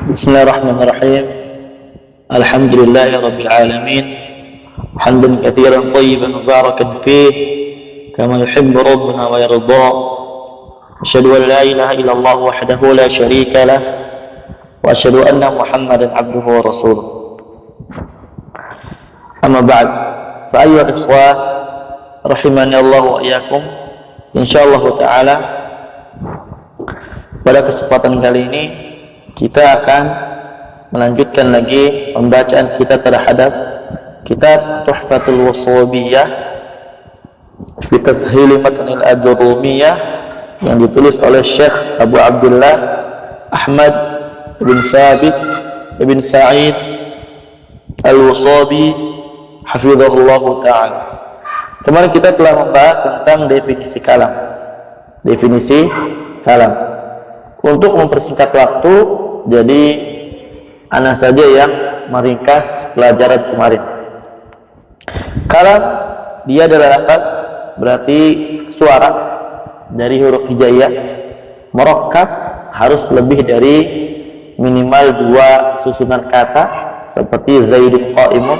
Bismillahirrahmanirrahim. Alhamdulillahi rabbil alamin. Hamdan katsiran thayyiban mubarakan fih kama yuhibbu rabbuna wa yarda. Asyhadu an la ilaha illallah wahdahu la syarika lah wa asyhadu anna Muhammadan abduhu wa rasuluh. Amma ba'd. Fa ayyuhal ikhwah rahimani Allah wa iyyakum. Insyaallah taala pada kesempatan kali ini kita akan melanjutkan lagi pembacaan kita terhadap kitab Tuhfatul Waswabiyah fi Tashil Matn al-Ajrumiyah yang ditulis oleh Syekh Abu Abdullah Ahmad bin Thabit bin Sa'id Al-Wasabi hafizahullah ta'ala. Kemarin kita telah membahas tentang definisi kalam. Definisi kalam. Untuk mempersingkat waktu, jadi ana saja yang meringkas pelajaran kemarin. Kalam dia adalah lafaz, berarti suara dari huruf hijaiyah murakkab, harus lebih dari minimal 2 susunan kata seperti Zaidun qa'imun,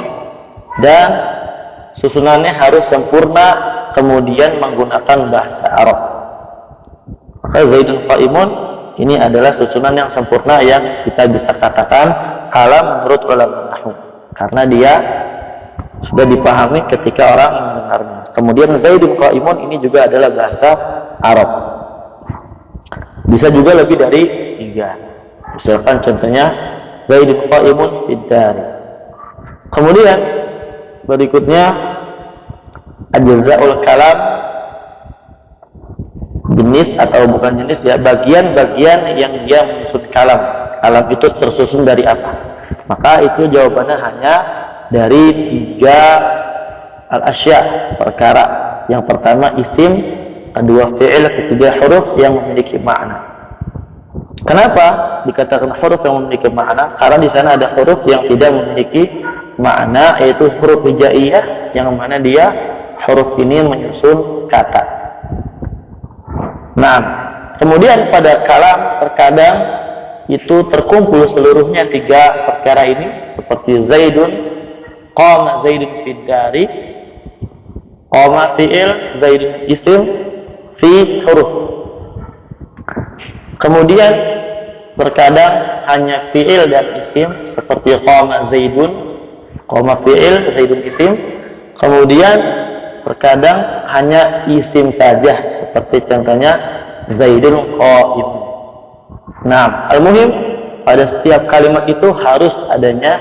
dan susunannya harus sempurna, kemudian menggunakan bahasa Arab. Maka Zaidun qa'imun ini adalah susunan yang sempurna yang kita bisa katakan kalam menurut ulama nahwu, karena dia sudah dipahami ketika orang mendengarnya. Kemudian Zaidun qa'imun ini juga adalah bahasa Arab. Bisa juga lebih dari 3. Misalkan contohnya Zaidun qa'imun fid dari. Kemudian berikutnya ajza'ul kalam, jenis atau bukan jenis ya, bagian-bagian yang dia menyusun kalam. Kalam itu tersusun dari apa? Maka itu jawabannya hanya dari 3 al-asya, perkara. Yang pertama isim, kedua fi'il, ketiga huruf yang memiliki makna. Kenapa dikatakan huruf yang memiliki makna? Karena di sana ada huruf yang tidak memiliki makna, yaitu huruf hijaiyah, yang mana dia huruf ini menyusun kata. Nah, kemudian pada kalam terkadang itu terkumpul seluruhnya 3 perkara ini, seperti Zaidun, qama Zaidun fid dari, qama fi'il, Zaidun isim, fi huruf. Kemudian terkadang hanya fi'il dan isim, seperti qama Zaidun, qama fi'il, Zaidun isim. Kemudian terkadang hanya isim saja, seperti contohnya Zaidun qa'im. Nah, al-muhim pada setiap kalimat itu harus adanya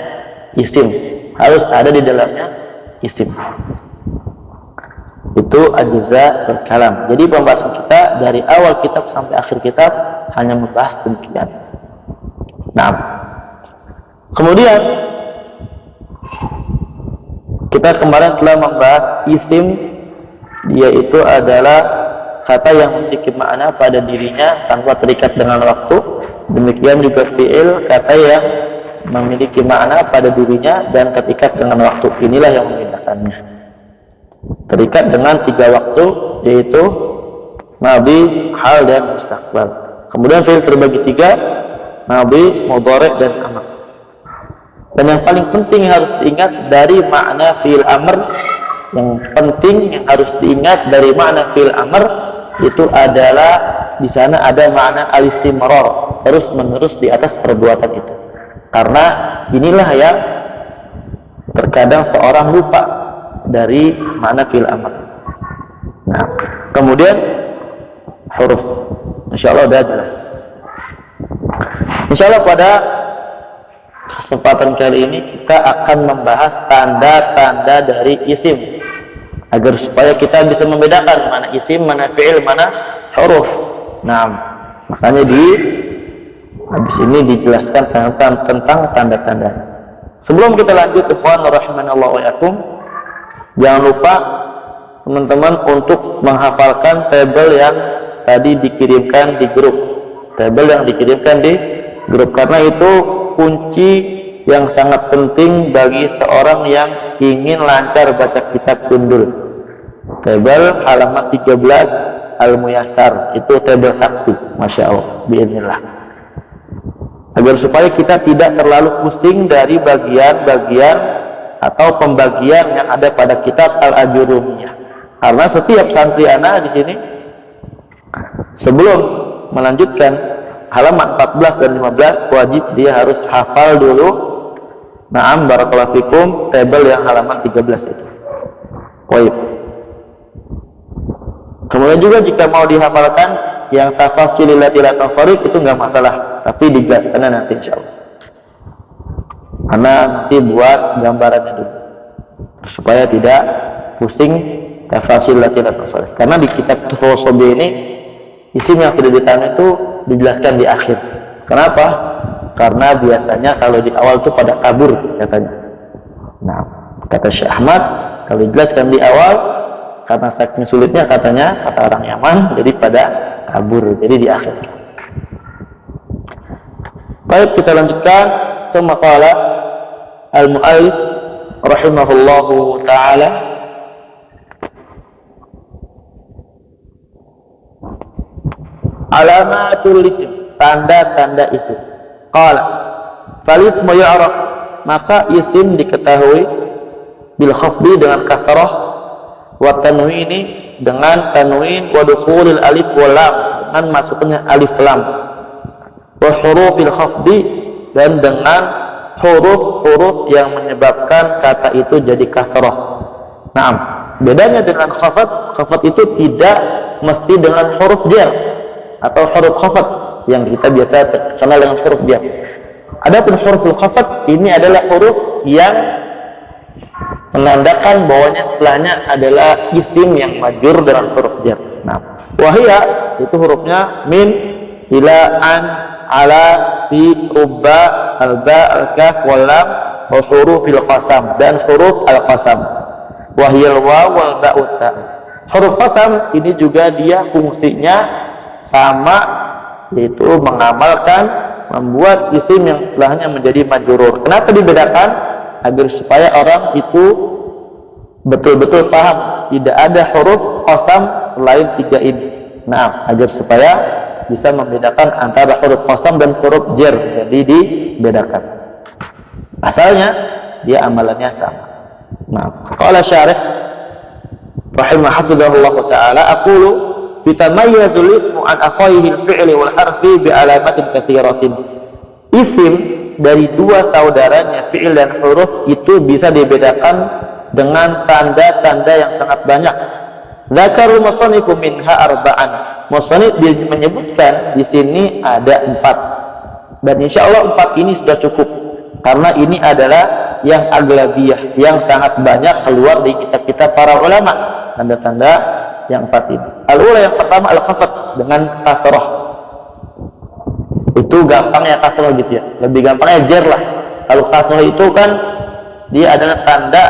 isim, harus ada di dalamnya isim. Itu ajza berkalam. Jadi pembahasan kita dari awal kitab sampai akhir kitab hanya membahas demikian. Nah, kemudian kita kemarin telah membahas isim, dia itu adalah kata yang memiliki makna pada dirinya tanpa terikat dengan waktu. Demikian juga fi'il, kata yang memiliki makna pada dirinya dan terikat dengan waktu. Inilah yang membedakannya. Terikat dengan 3 waktu, yaitu madhi, hal, dan mustaqbal. Kemudian fi'il terbagi 3, madhi, mudhari', dan amr. Dan yang paling penting yang harus diingat dari makna fi'il amr, yang penting yang harus diingat dari makna fi'il amr itu adalah di sana ada makna al-istimrar, terus menerus di atas perbuatan itu. Karena inilah yang terkadang seorang lupa dari makna fi'il amr. Nah, kemudian huruf, insyaallah sudah jelas. Insyaallah pada kesempatan kali ini kita akan membahas tanda-tanda dari isim, agar supaya kita bisa membedakan mana isim, mana fi'il, mana huruf. Nah, makanya habis ini dijelaskan tentang tanda-tanda. Sebelum kita lanjut, ikhwan rahimanallahu wa iyyakum, jangan lupa teman-teman untuk menghafalkan tabel yang tadi dikirimkan di grup. Tabel yang dikirimkan di grup, karena itu kunci yang sangat penting bagi seorang yang ingin lancar baca kitab Tundul. Tabel halaman 13 Al-Muyassar, itu tabel sakti, Masya Allah, biiznillah. agar supaya kita tidak terlalu pusing dari bagian-bagian atau pembagian yang ada pada kitab Al-Ajurumiyah. Karena setiap santri ana di sini sebelum melanjutkan halaman 14 dan 15 wajib dia harus hafal dulu. Naam barakallahu fikum, tabel yang halaman 13 itu. Baik. Kemudian juga jika mau dihafalkan yang tafasilil lati la tansarif itu enggak masalah, tapi dijelaskan nanti insyaallah. Karena nanti buat gambarannya dulu supaya tidak pusing tafasil lati la tansarif. Karena di kitab Tufawasobi ini isim yang tidak ditanya itu dijelaskan di akhir. Kenapa? Karena biasanya kalau di awal itu pada kabur katanya. Nah, kata Syekh Ahmad, kalau dijelaskan di awal karena saking sulitnya katanya, kata orang Yaman, jadi pada kabur, jadi di akhir. Baik, kita lanjutkan. Summa qala al-mu'allif rahimahullahu ta'ala, alamatul isim, tanda-tanda isim. Qala falismu ya'raf, maka isim diketahui bil khafdi dengan kasrah, wa tanwini dengan tanwin, wa dukhulil alif wal lam dengan masuknya alif lam, wa hurufil khafdi dan dengan huruf-huruf yang menyebabkan kata itu jadi kasrah. Nah, bedanya dengan khafat, khafat itu tidak mesti dengan huruf jar atau huruf khafat yang kita biasa kenal dengan huruf jar. Adapun huruful khafat ini adalah huruf yang menandakan bahwanya setelahnya adalah isim yang majrur dengan huruf jar. Nah, wahia itu hurufnya min, ila, an, ala, fi, rubba, alba, al-kaf, wal lam, wa hurufil qasam dan huruf al-qasam. Wahiyal waw wal ba'u ta. Huruf qasam ini juga dia fungsinya sama, yaitu mengamalkan, membuat isim yang setelahnya menjadi majrur. Kenapa dibedakan? Agar supaya orang itu betul-betul paham tidak ada huruf qasam selain 3 ini. Nah, agar supaya bisa membedakan antara huruf qasam dan huruf jar, jadi dibedakan. Asalnya dia amalannya sama. Nah, qala syarih rahimahullahu ta'ala, aqulu fitamayyazul ismu an akhayhi al-fi'li wal harfi bi alamatin katsiratin. Isim dari dua saudaranya fi'il dan huruf itu bisa dibedakan dengan tanda-tanda yang sangat banyak. Dzakarul musannifu minha arba'an. Musannif menyebutkan di sini ada 4. Dan insyaallah 4 ini sudah cukup. Karena ini adalah yang aglabiyah, yang sangat banyak keluar di kitab-kitab para ulama. Tanda-tanda yang 4 ini. Al-ula, yang pertama al-khafat dengan kasrah. Itu gampangnya kasrah gitu ya. Lebih gampangnya jar lah. Kalau kasrah itu kan dia adalah tanda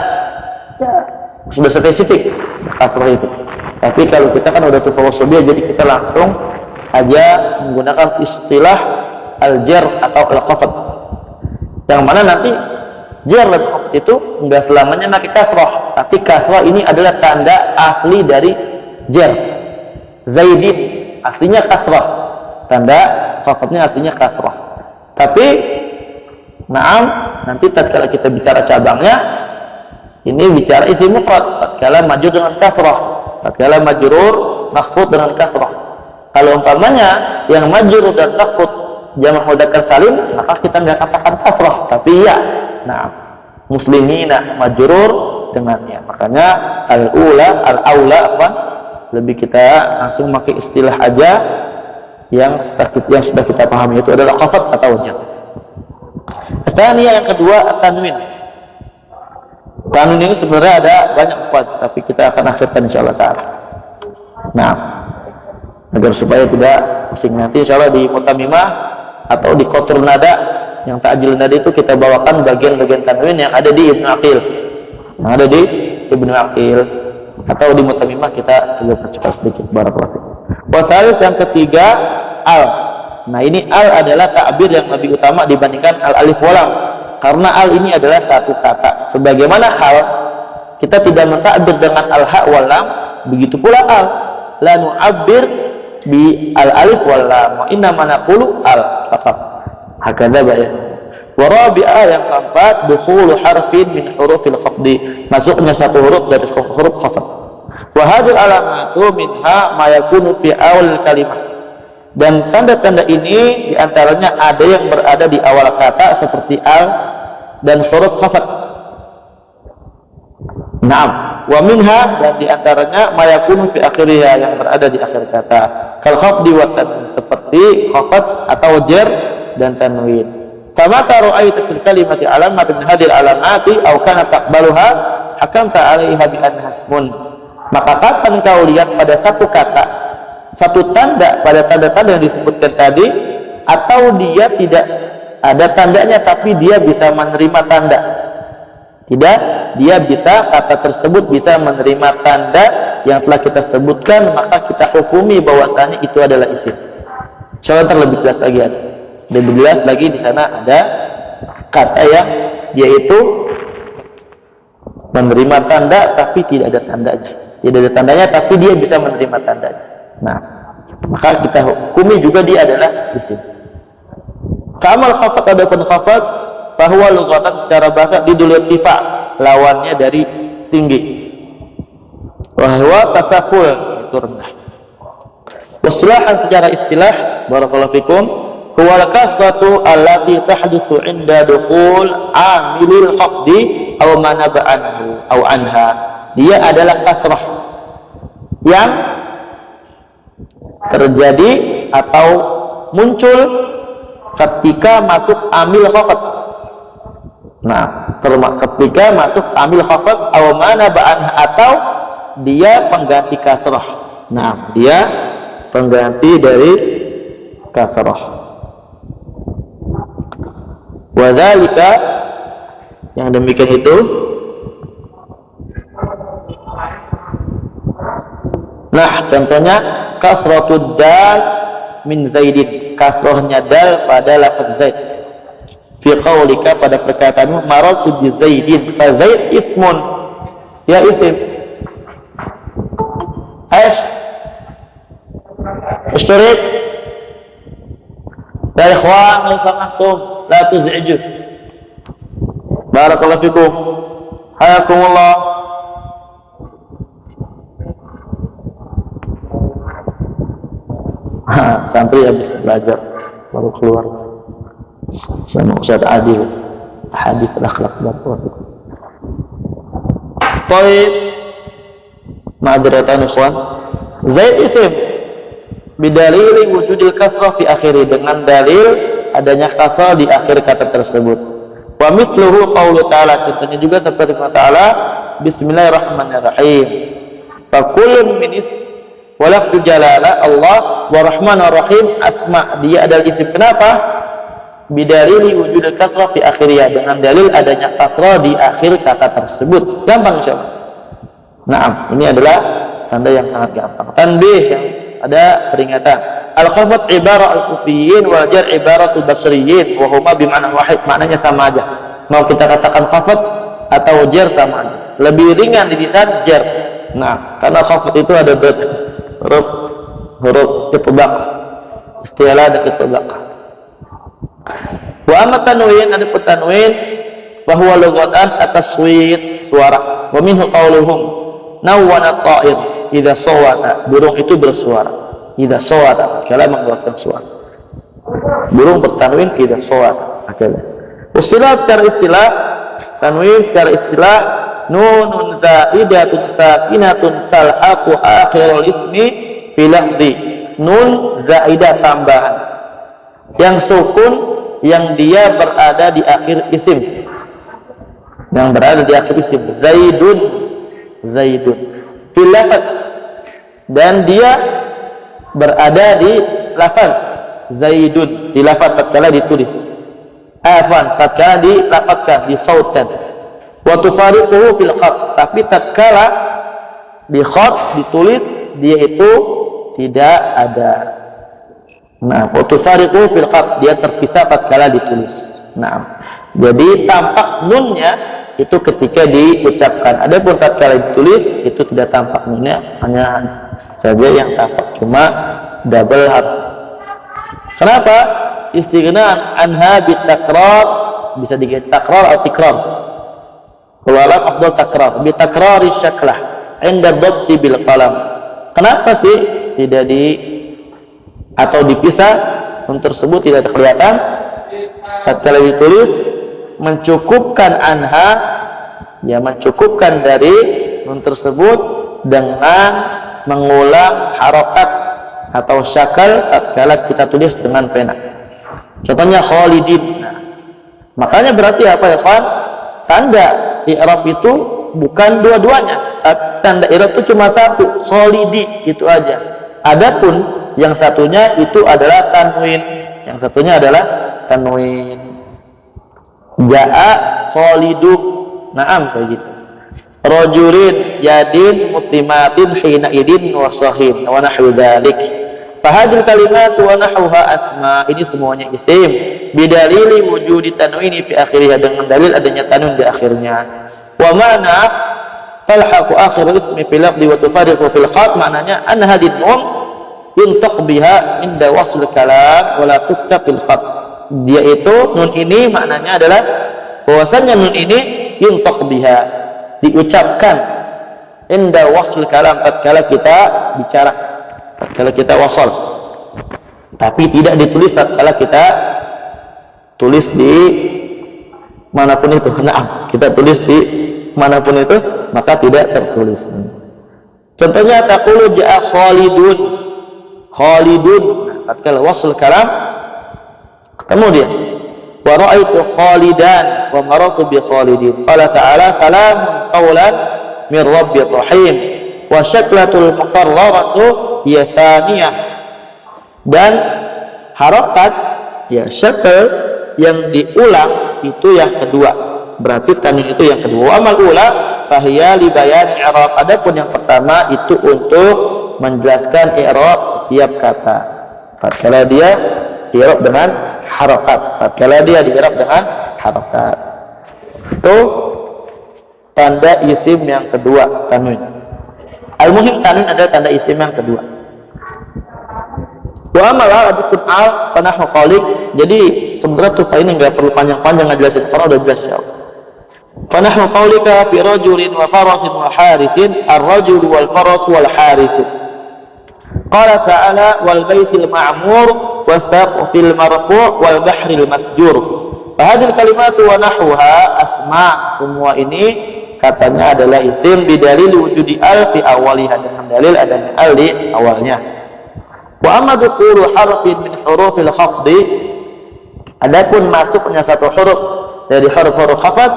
ya sudah spesifik kasrah itu. Tapi kalau kita kan udah tufawasobiyah, jadi kita langsung aja menggunakan istilah al-jar atau al-khafat. Yang mana nanti jar dan khafat itu enggak selamanya pakai kasrah, tapi kasrah ini adalah tanda asli dari jar. Zaidin aslinya kasrah, tanda khafatnya aslinya kasrah. Tapi naam, nanti tatkala kita bicara cabangnya, ini bicara isim mufrad, tatkala majrur dengan kasrah, tatkala majrur makhfud dengan kasrah. Kalau umpamanya yang majrur dan makhfud jamak mudzakkar salim, maka kita enggak katakan kasrah, tapi ya. Nah, muslimina majrur dengannya. Makanya al-ula, al-aula apa? Lebih kita langsung pakai istilah aja yang sudah kita pahami, itu adalah khafat atau jar. Yang kedua tanwin. Tanwin ini sebenarnya ada banyak fad, tapi kita akan akhirkan insyaallah taala. Nah, agar supaya tidak pusing nanti insyaallah di mutamimah atau di qatrul nada, yang ta'jil nada itu kita bawakan bagian-bagian tanwin yang ada di Ibnu Aqil. Yang ada di Ibnu Aqil atau di mutamimah kita coba percepat sedikit barakallahu. Wasalih yang ketiga al. Nah, ini al adalah ta'bir yang lebih utama dibandingkan al-alif walam. Karena al ini adalah satu kata. Sebagaimana hal kita tidak mentakbir dengan al-ha walam, begitu pula al. La nu'abbir bi al-alif walam. Wa inna ma naqulu al faqat. Hakadha bayan. Wa rabi'ah yang keempat, dukhulu harfin min hurufil khafdi, masuknya satu huruf dari huruf khafd. Wa hadhihi alamatu minha ma yakunu fi awal kalimat. Dan tanda-tanda ini diantaranya ada yang berada di awal kata seperti al dan huruf khafd. Naam. Wa minha, dan diantaranya ma yakunu fi akhiriha, yang berada di akhir kata. Kal khafdi wa tanwin, seperti khafd atau jar dan tanwin. Kama ra'aita fil kalimati alamat min hadhihi alamati aw kana taqbaluha hakamta 'alaiha bi annaha ismun. Maka kapan kau lihat pada satu kata, satu tanda pada tanda-tanda yang disebutkan tadi, atau dia tidak ada tandanya tapi dia bisa menerima tanda. Tidak, dia bisa, kata tersebut bisa menerima tanda yang telah kita sebutkan, maka kita hukumi bahwasanya itu adalah isim. Coba terlebih jelas lagi, lebih jelas lagi di sana ada kata yang yaitu menerima tanda tapi tidak ada tandanya. Tidak ada tandanya tapi dia bisa menerima tandanya. Nah, maka kita hukumi juga dia adalah isim. Kamal khafat, adapun khafat bahwa lughatan secara bahasa didul irtifa, lawannya dari tinggi. Bahwa tasaful, itu rendah. Istilahan secara istilah, barakallahu fikum, huwa al-kasratu allati tahditsu 'inda dukhul 'amilil khafdi aw manaba anhu aw anha. Dia adalah kasrah yang terjadi atau muncul ketika masuk amil khafd. Nah, ketika masuk amil khafd aw manaba anha, atau dia pengganti kasrah. Nah, dia pengganti dari kasrah. Wa dzalika, yang demikian itu, nah contohnya kasratud dal min zaidin, kasrahnya dal pada lafaz zaid. Fi qaulika, pada perkataanmu, marartu bi zaidin, fa zaid ismun, ya isim. Aish اشتريت يا إخوان لو سمحتم لا تزعجوا بارك الله فيكم حياكم الله. Santri habis belajar baru keluar sama Ustaz Adil hadis akhlak baru. Baik, ma'adzratan ikhwan, Zaid isim bidalil wujudil kasrah fi akhiri, dengan dalil adanya kasrah di akhir kata tersebut. Wa mithluhu qaulu ta'ala, contohnya juga seperti firman Ta'ala, bismillahirrahmanirrahim, fa kullun min ism wa lafdhu jalala Allah wa rahmanur rahim asma, dia adalah isim. Kenapa? Bidalil wujudil kasrah fi akhiriha, dengan dalil adanya kasrah di akhir kata tersebut. Gampang insyaallah. Naam, ini adalah tanda yang sangat gampang. Tanbih, yang ada peringatan. Al-khafd ibarah al-kufiyyin wal jar ibaratul basriyyin wa huma bima'na wahid, maknanya sama aja. Mau kita katakan khafd atau jar sama aja. Lebih ringan di lisan jar. Nah, karena khafd itu ada huruf itbaq, istilah dan itbaq. Wa amma tanwin, ada tanwin, bahwa lughatan at-taswit, suara. Wa minhu qauluhum nawwana at-ta'ir idza sawata, burung itu bersuara. Idza sawata, kalau mengeluarkan suara. Burung bertanwin idza sawata. Akhirnya. Istilah secara istilah, tanwin secara istilah, nunun zaidatun sakinatun talhaqu akhirul ismi fi lafzi. Nun zaidah tambahan yang sukun, yang dia berada di akhir isim, yang berada di akhir isim. Zaidun, zaidun fil lafaz, dan dia berada di lafaz. Zaidun di lafaz tatkala ditulis, afan tatkala dilafazkan, disautkan. Wa tufariquhu fil khat, tapi tatkala di khat ditulis dia itu tidak ada. Nah, wa tufariquhu fil khat, dia terpisah tatkala ditulis. Nah, jadi tampak nunnya itu ketika diucapkan. Adapun tatkala ditulis itu tidak tampak nunnya, hanya saja yang tampak cuma double harf. Kenapa? istighna anha bitakrar, bisa diganti takrar atau tikrar. Walam afdal takrar bitakrari syaklah inda dhabti bil qalam. Kenapa sih tidak atau dipisah nun tersebut tidak kelihatan tatkala ditulis? Mencukupkan anha, ya mencukupkan dari nun tersebut dengan mengulang harokat atau syakal tatkala kita tulis dengan pena. Contohnya khalidin. Nah, makanya berarti apa ya kawan? Tanda i'rab itu bukan dua-duanya. Tanda i'rab itu cuma satu, khalidi, itu aja. Adapun yang satunya itu adalah tanwin. Yang satunya adalah tanwin. Ja'a khalidu. Naam, kayak gitu. Rajulin yadin muslimatin hina idin wasahin wa nahwu dzalik. Fahadil kalimat wa nahwuha asma, ini semuanya isim bidalili wujudi tanwini fi akhirih, dengan dalil adanya tanwin di akhirnya. Wa mana talhaqu akhir ismi fil lafzi wa tufariqu fil khat, maknanya an hadid nun yuntaq biha inda wasl kalam wa la tuktab fil khat. Dia itu nun ini maknanya adalah bahwasanya nun ini yuntaq biha, diucapkan inda wasl kalam, tatkala kita bicara, tatkala kita wasal, tapi tidak ditulis tatkala kita tulis di manapun itu. Nah, kita tulis di manapun itu maka tidak tertulis. Contohnya taqulu ja'a khalidun, khalidun, tatkala wasl kalam ketemu dia. Wa ra'aitu khalidan wa marartu bi khalidin. Qala ta'ala salamun qawlan min rabbir rahim. Wa syaklatul muqarraratu hiya thaniyah. Dan harakat, ya, syakl yang diulang itu yang kedua. Berarti tanwin itu yang kedua. Wa amal ula fahiya li bayan i'rab. Adapun yang pertama itu untuk menjelaskan i'rab setiap kata. Tatkala dia i'rab dengan harakat, tatkala dia i'rab dengan harakat. Itu tanda isim yang kedua, tanwin. Al-muhim tanwin adalah tanda isim yang kedua. Wa amala adukun al panahnu qalik. Jadi sebenarnya tufa ini enggak perlu panjang-panjang ngajelasin, karena udah jelas ya. Panahnu qaulika fi rajulin wa farasin wa harithin, ar-rajul wal faras wal harith. Qala ta'ala wal baitil ma'mur wasaqfil marfu' wal bahril masjur. Fahadil kalimatu wa nahwuha asma. Semua ini katanya adalah isim bidalil wujudi al fi awaliha, dengan dalil adanya al di awalnya. Wa amma dukhulu harfin min hurufil khafdi, adapun masuknya satu huruf dari huruf-huruf khafd,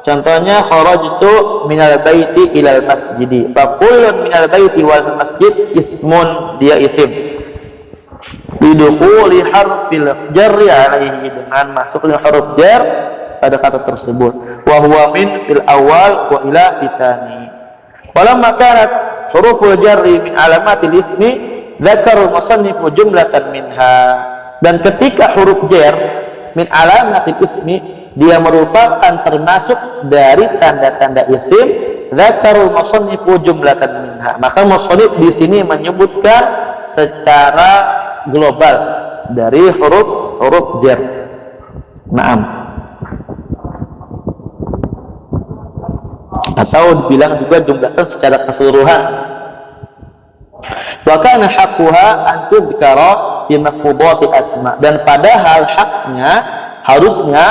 contohnya kharajtu minal baiti ilal masjidi. Fa kullun minal baiti wal masjid ismun, dia isim. Bidukhuli harfil jarri alaihi, dengan masuknya huruf jar pada kata tersebut. Wa huwa min fil awal wa ila fitani. Walamma kanat huruful jarri min alamatil ismi dzakara musannifu jumlatan minha. Dan ketika huruf jar min alamatil ismi, dia merupakan termasuk dari tanda-tanda isim, dzakarul musannifu jumlatan minha, maka musannif di sini menyebutkan secara global dari huruf jar. Naam. Atau dibilang juga jumlatan secara keseluruhan. Wa kana haqquha an tudhkara fi mafhudati asma, dan padahal haknya, harusnya,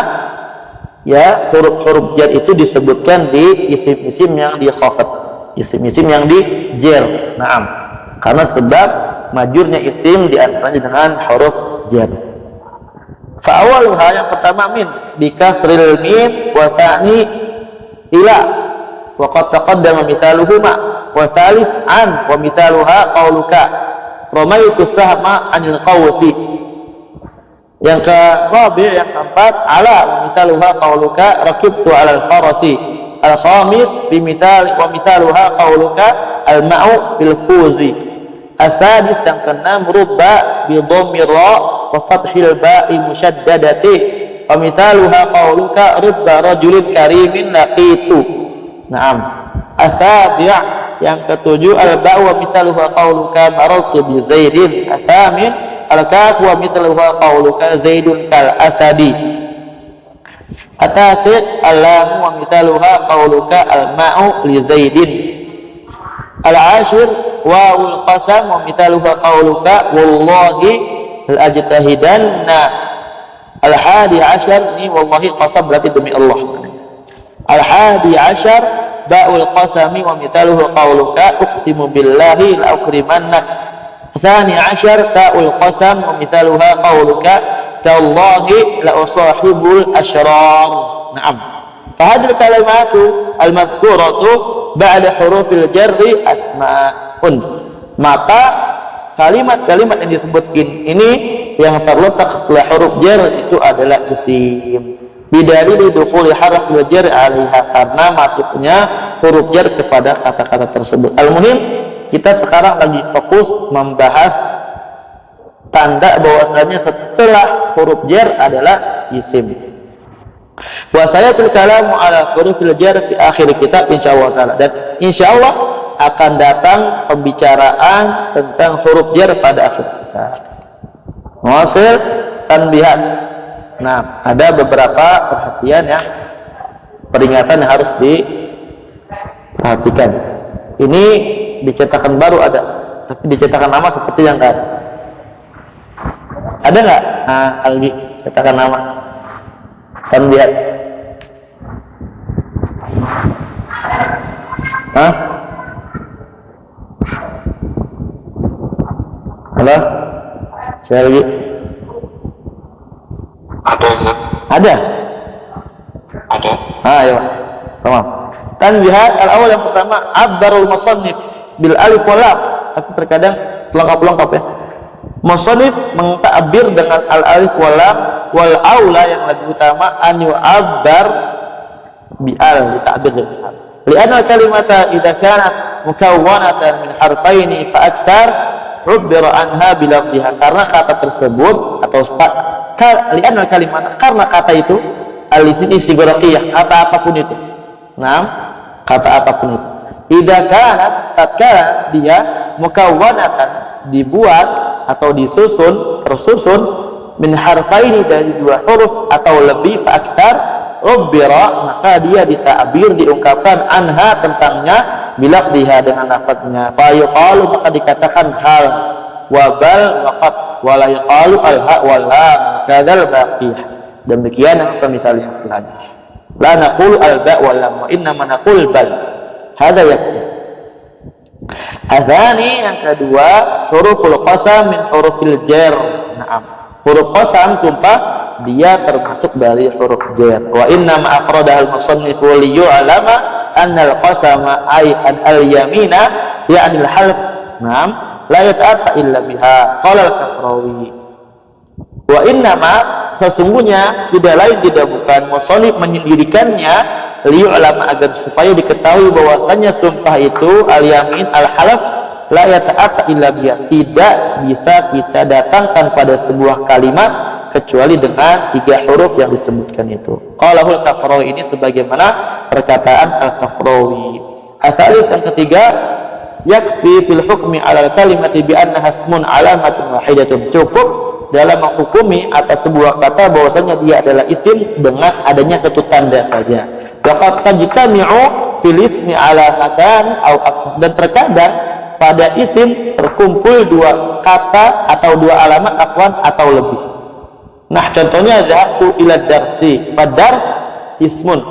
ya, huruf-huruf jar itu disebutkan di isim-isim yang di khafd, isim-isim yang di jar. Naam. Karena sebab majurnya isim diantaranya dengan huruf jar. Fa awaluha, yang pertama min bi kasril mim wa tsani ila wa qad taqaddama mithaluhuma, wa tsalits an wa mithaluha qauluka ramaitu sahma anil qawsi. Yang kerabi, yang keempat ala wa mithaluha qauluka rakibtu alal farasi. Al-khamis bi mithal wa mithaluha qauluka al-ma'u bil kuzi. As-sadis, yang keenam rubba bi dhammir ra wa fathil ba'i musyaddadati wa mithaluha qauluka rubba rajulin karimin laqitu. Naam. As-sabi', yang ketujuh al-ba'u wa mithaluha qauluka marartu bi zaidin. As-samin al-kaf wa mithluha qauluka Zaidun kal asadi. At-tasi' al-lam wa mithluha qauluka al-ma'u li Zaidin. Al-ashir wawul qasam wa mithluha qauluka wallahi la-ajtahidanna. Al-hadi ashar, ini wallahi qasam berarti demi Allah. Al-hadi ashar ba'ul qasami wa mithluhu qauluka uqsimu billahi la-ukrimannak. Tsani ashar ta'ul qasam wa mithluha qauluka tallahi la usahibul asyrar. Naam. Fahadil kalimatu al-madhkuratu ba'da hurufil jarri asma'un. Maka kalimat-kalimat yang disebutkan ini yang terletak setelah huruf jar itu adalah isim. Bidalil dukhuli harful jar 'alaiha, karena masuknya huruf jar kepada kata-kata tersebut. Al-muhim, kita sekarang lagi fokus membahas tanda bahwasanya setelah huruf jar adalah isim. Wa sayatul kalamu ala hurufil jar fi akhir kitab insyaallah taala, dan insyaallah akan datang pembicaraan tentang huruf jar pada akhir kitab. Muasil tanbihat. Nah, ada beberapa perhatian ya, peringatan yang harus diperhatikan. Ini dicetakan baru ada, tapi dicetakan lama seperti yang enggak ada. Ada nggak? Nah, Albi, cetakan nama. Tanbihat. Hah? Halo? Saya lagi. Ada. Ada. Ayo. Tamam. Tanbihat al-awal yang pertama, abdarul musannif bil alif wal lam. Tapi terkadang lengkap-lengkap ya. Musannif mengtakbir dengan al-alif wal lam, wal aula yang lebih utama an yu'abbar bi al, ditakbir dengan al. Li'anna kalimata idza kanat mukawwanatan min harfaini fa akthar ubbira anha bi lafdhiha, karena kata tersebut atau li'anna kalimat, karena kata itu al-ismi sigoraqiyah, kata apapun itu. Nah, kata apapun itu. Idza kanat, tatkala dia mukawwanatan, dibuat atau disusun, tersusun min harfaini, dari dua huruf atau lebih, fa akthar ubbira, maka dia ditakbir, diungkapkan anha, tentangnya, bilafdhiha, dengan lafadznya. Fa yuqalu, maka dikatakan hal, wa bal, wa qad, wa la yuqalu al-ha wal lam kadzal baqiyah. Demikian yang semisalnya selanjutnya. La naqulu al-ba wal lam, wa inna ma naqul bal. Hadza yakfi. Adzani, yang kedua, huruful qasam min hurufil jar. Naam. Huruf qasam, sumpah, dia termasuk dari huruf jar. Wa inna ma aqradaha al-musannif li yu'lama anna al-qasama ay al-yamina ya'ni al-half. Naam, la yata'atta illa biha. Qala al-Kafrawi. Wa inna ma, sesungguhnya tidak lain tidak bukan, musannif menyendirikannya liyu'lama, agar supaya diketahui bahwasanya sumpah itu al-yamin al-halaf la yata'atta illa biha, tidak bisa kita datangkan pada sebuah kalimat kecuali dengan tiga huruf yang disebutkan itu. Qalahul Kafrawi, ini sebagaimana perkataan al-Kafrawi. Asalif, yang ketiga, yakfi fil hukmi ala kalimati bi annaha ismun alamatun wahidatun, cukup dalam menghukumi atas sebuah kata bahwasanya dia adalah isim dengan adanya satu tanda saja. Waqad tajtami'u fil ismi alamatan aw akthar, dan terkadang pada isim terkumpul dua kata atau dua alamat afwan atau lebih. Nah, contohnya zahabtu ila darsi, dars ismun,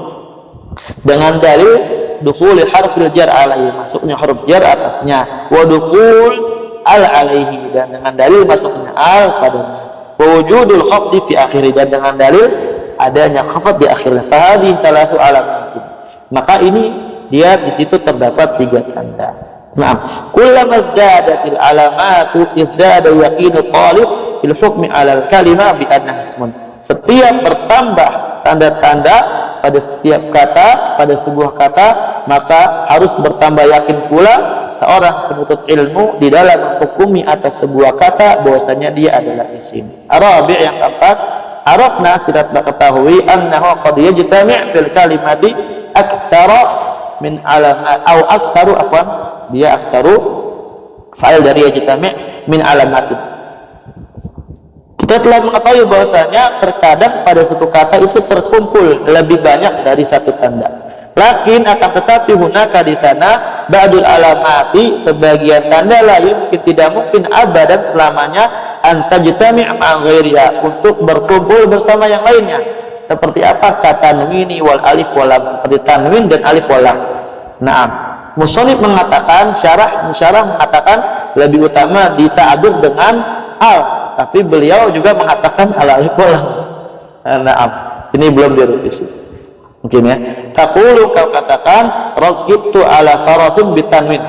dengan dalil dukhul harfil jar alaihi, masuknya huruf jar atasnya, wa dukhul al alaihi, dan dengan dalil masuknya al padanya, wa wujudul khafdi fi akhiri, dan dengan dalil adanya khafd di akhirnya. Fahadhi talatu alamat, maka ini dia di situ terdapat tiga tanda. Naam, kullama izdadatil alamatu izdada yaqinu talib fil hukmi 'ala al-kalimah bi annaha ismun. Setiap bertambah tanda-tanda pada setiap kata, pada sebuah kata, maka harus bertambah yakin pula seorang penuntut ilmu di dalam menghukumi atas sebuah kata bahwasanya dia adalah isim. Arabi' yang keempat, arafna, kita telah ketahui annahu qad yajtami' fil kalimati aktsara min alamat au aktsaru afwan, dia aktsaru fa'il dari yajtami' min alamatin. Kita telah mengetahui bahwasanya terkadang pada satu kata itu terkumpul lebih banyak dari satu tanda. Lakin akan tetapi hunaka di sana ba'dul alamati, sebagian tanda lain tidak mungkin abadan selamanya antajtami' ma'a ghairiha, untuk berkumpul bersama yang lainnya. Seperti apa? Kata tanwini wal alif wal lam, seperti tanwin dan alif wal lam. Naam. Musannif mengatakan, syarah mengatakan lebih utama dita'adzur dengan al, tapi beliau juga mengatakan al alif wal lam. Naam. Ini belum direvisi. Mungkin ya. Taqulu, kau katakan raqibtu ala farasin bitanwin.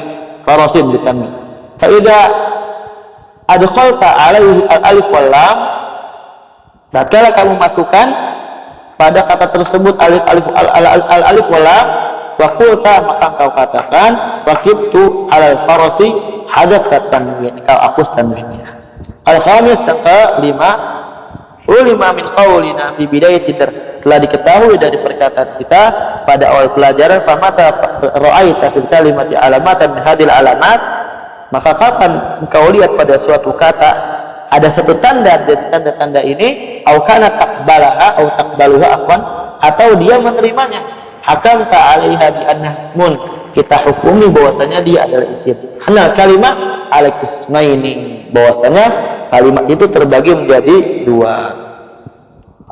Farasin bitanwin. Fa idza adkhalta alaihi al alif wal lam, tatkala kamu masukkan pada kata tersebut alif wal lam, wa qulta, maka kau katakan raqibtu ala farasi hadatsa tanwin, kau hapus tanwinnya. Al-khamis, yang kelima, ulima min qaulina fi bidayati dars, telah diketahui dari perkataan kita pada awal pelajaran, famata ra'aita fil kalimati alamatan min hadil alamat, maka kapan engkau lihat pada suatu kata ada satu tanda dari tanda-tanda ini, au kana taqbalaha au taqbaluha afwan, atau dia menerimanya, hakam ta'alaiha bi annahu ismun, kita hukumi bahwasanya dia adalah isim. Hanal kalimah ala qismaini, bahwasanya kalimat itu terbagi menjadi dua.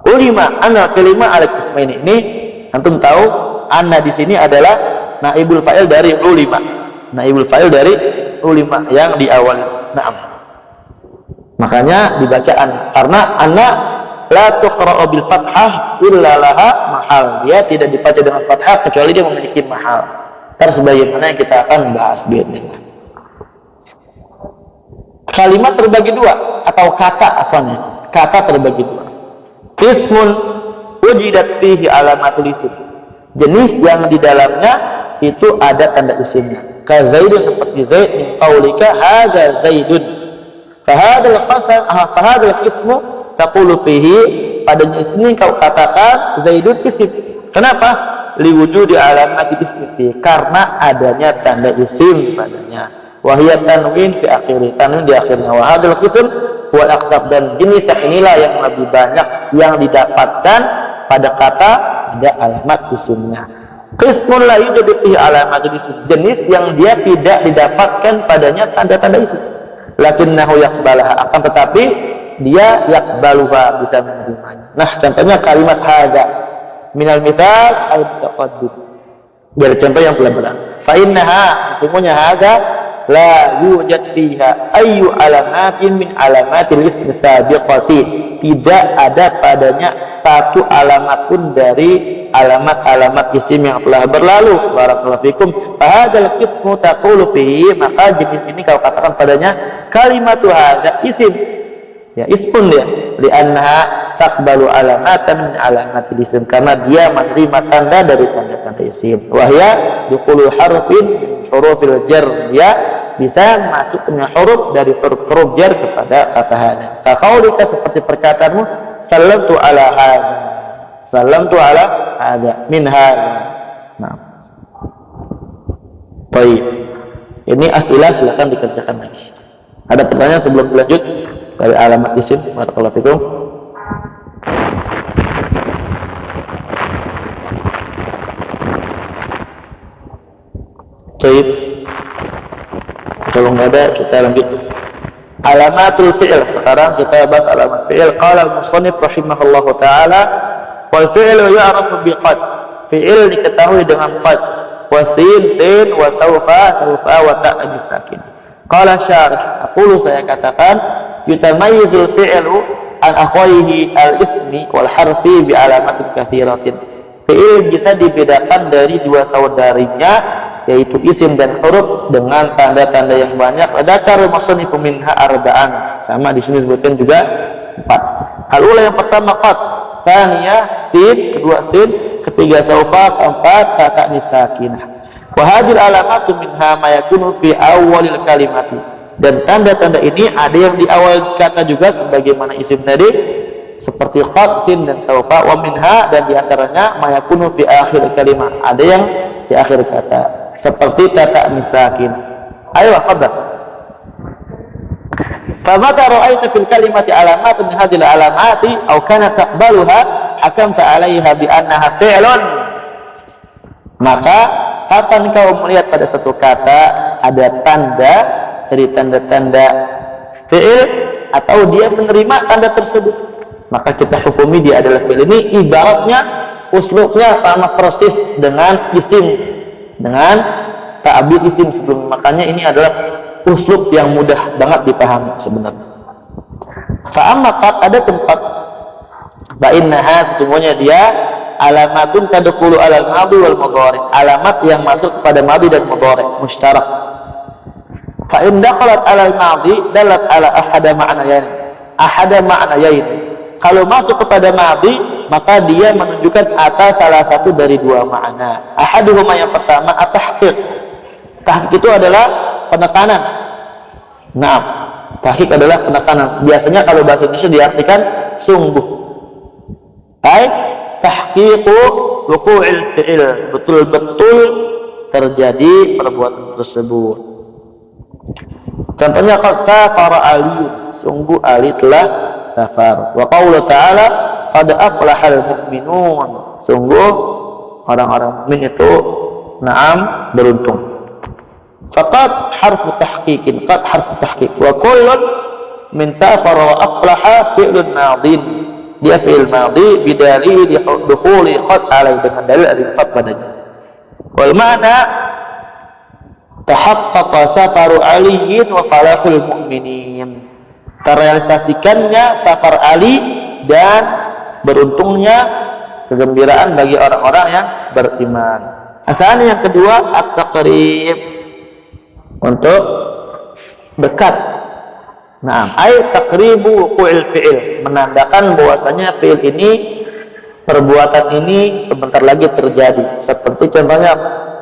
Ulima anna kalimah ala qismaini, ini antum tahu anna di sini adalah naibul fa'il dari ulima. Naibul fa'il dari ulima yang di awal. Naam. Makanya dibacaan, karena anna la tuqra'u bil fathah illa laha mahal. Dia tidak dibaca dengan fathah kecuali dia memiliki mahal. Terus sebagaimana yang kita akan bahas biidznillah. Kalimat terbagi dua, atau kata asalnya. Kata terbagi dua. Ismun wujidat fihi alamatul isim. Jenis yang di dalamnya itu ada tanda isimnya. Ka Zaidun, seperti Zaid, min qaulika hadza Zaidun. Fahadal ismu taqulu fihi, pada jenis ini kau katakan Zaidun isim. Kenapa? Liwujudi alamat ismi, karena adanya tanda isim padanya. Wahiyat tanwin fi akhiri, tanwin di akhirnya. Wahadal ism wal aqtab, dan jenis yang inilah yang lebih banyak yang didapatkan pada kata ada alamat isimnya. Qismun la yujadu fihi alamat isim, jenis yang dia tidak didapatkan padanya tanda-tanda isim. Lakinnahu yaqbalaha, akan tetapi dia yaqbaluha, bisa menerimanya. Nah, contohnya kalimat hada minal mithal al-taqaddum, dari contoh yang telah berlalu. Fa innaha, sesungguhnya hada la yujad fiha ayyu alamatin min alamatil ismi sabiqati, tidak ada padanya satu alamat pun dari alamat-alamat isim yang telah berlalu. Barakallahu fikum. Fahadzal qismu taqulu fihi, maka jenis ini kau katakan padanya kalimatu hadza isim, ya ismun dia, li'annaha taqbalu alamatan min alamatil isim, karena dia menerima tanda dari tanda-tanda isim. Wahya dukhulul harfin hurufil jar, ya bisa masuknya huruf dari huruf jar kepada kata hada. Kaqaulika, seperti perkataanmu sallamtu ala hada, sallamtu ala hada min hada. Nah, baik, ini as'ilah, silakan dikerjakan lagi. Ada pertanyaan sebelum lanjut dari alamat isim? Barakallahu fikum. Baik, kalau nggak ada kita lanjut alamatul fi'il. Sekarang kita bahas alamat fi'il. Qala al-musannif rahimahullahu ta'ala, wal fi'lu ya'rafu bi qad, fi'il diketahui dengan qad, wa sin wa sawfa wa ta'ni sakin. Qala syarih, aqulu, saya katakan, yutamayyizul fi'lu an akhwaihi al-ismi wal harfi bi alamatin katsiratin. Fi'il bisa dibedakan dari dua saudarinya, yaitu isim dan huruf, dengan tanda-tanda yang banyak. Dzakar musannifu minha arba'an, sama di sini disebutkan juga 4. Al-ula, yang pertama qad, tsaniyah sin, kedua sin, ketiga saufa, keempat kata nisakinah. Wa hadhil alamatu minha ma yakunu fi awwalil kalimati, dan tanda-tanda ini ada yang di awal kata juga sebagaimana isim tadi seperti qad, sin dan saufa. Wa minha, dan diantaranya ma yakunu fi akhir kalimat, ada yang di akhir kata seperti kata nisakin. Ayo qadar. Famata ra'aita fil kalimati alamatun min hadhil alamati aw kana taqbaluha hakamta 'alaiha bi annaha fi'lun. Maka kapan kau melihat pada satu kata ada tanda dari tanda-tanda fi'il atau dia menerima tanda tersebut, maka kita hukumi dia adalah fi'il. Ini ibaratnya uslubnya sama persis dengan isim, dengan ta'bir isim sebelum. Makanya ini adalah uslub yang mudah banget dipahami sebenarnya. Fa'amma qad ada tempat ba'innaha sesungguhnya dia alamatun tadkhulu alal madhi wal mudhari, alamat yang masuk kepada madhi dan mudhari mustarak. Fa in dakhalat alal madhi dalat ala ahada ma'nayain. Kalau masuk kepada madhi maka dia menunjukkan atas salah satu dari dua makna. Ahaduhuma yang pertama at-tahqiq. Tahqiq itu adalah penekanan. Nah, tahqiq adalah penekanan. Biasanya kalau bahasa Indonesia diartikan sungguh. Baik, tahqiqu wuqu'il fi'il, betul-betul terjadi perbuatan tersebut. Contohnya qad safara Ali, sungguh Ali telah safar. Wa qaulu ta'ala qad aflahal mu'minun, sungguh orang-orang mukmin itu na'am beruntung. Faqad harfu tahqiqin, qad harfu tahqiq wa kullun min safara wa aflaha fi'lun madin. Dia fi'il madhi bidalil dukhuli qad alai, dengan dalil ada qad padanya. Wal ma'na tahaqqaqa safaru aliyin wa falahul mu'minin, terrealisasikannya safar Ali dan beruntungnya kegembiraan bagi orang-orang yang beriman. Asalnya yang kedua at-taqrib, untuk dekat. Nah, ay taqribu wuqu'il fi'il, menandakan bahwasanya fi'il ini, perbuatan ini sebentar lagi terjadi. Seperti contohnya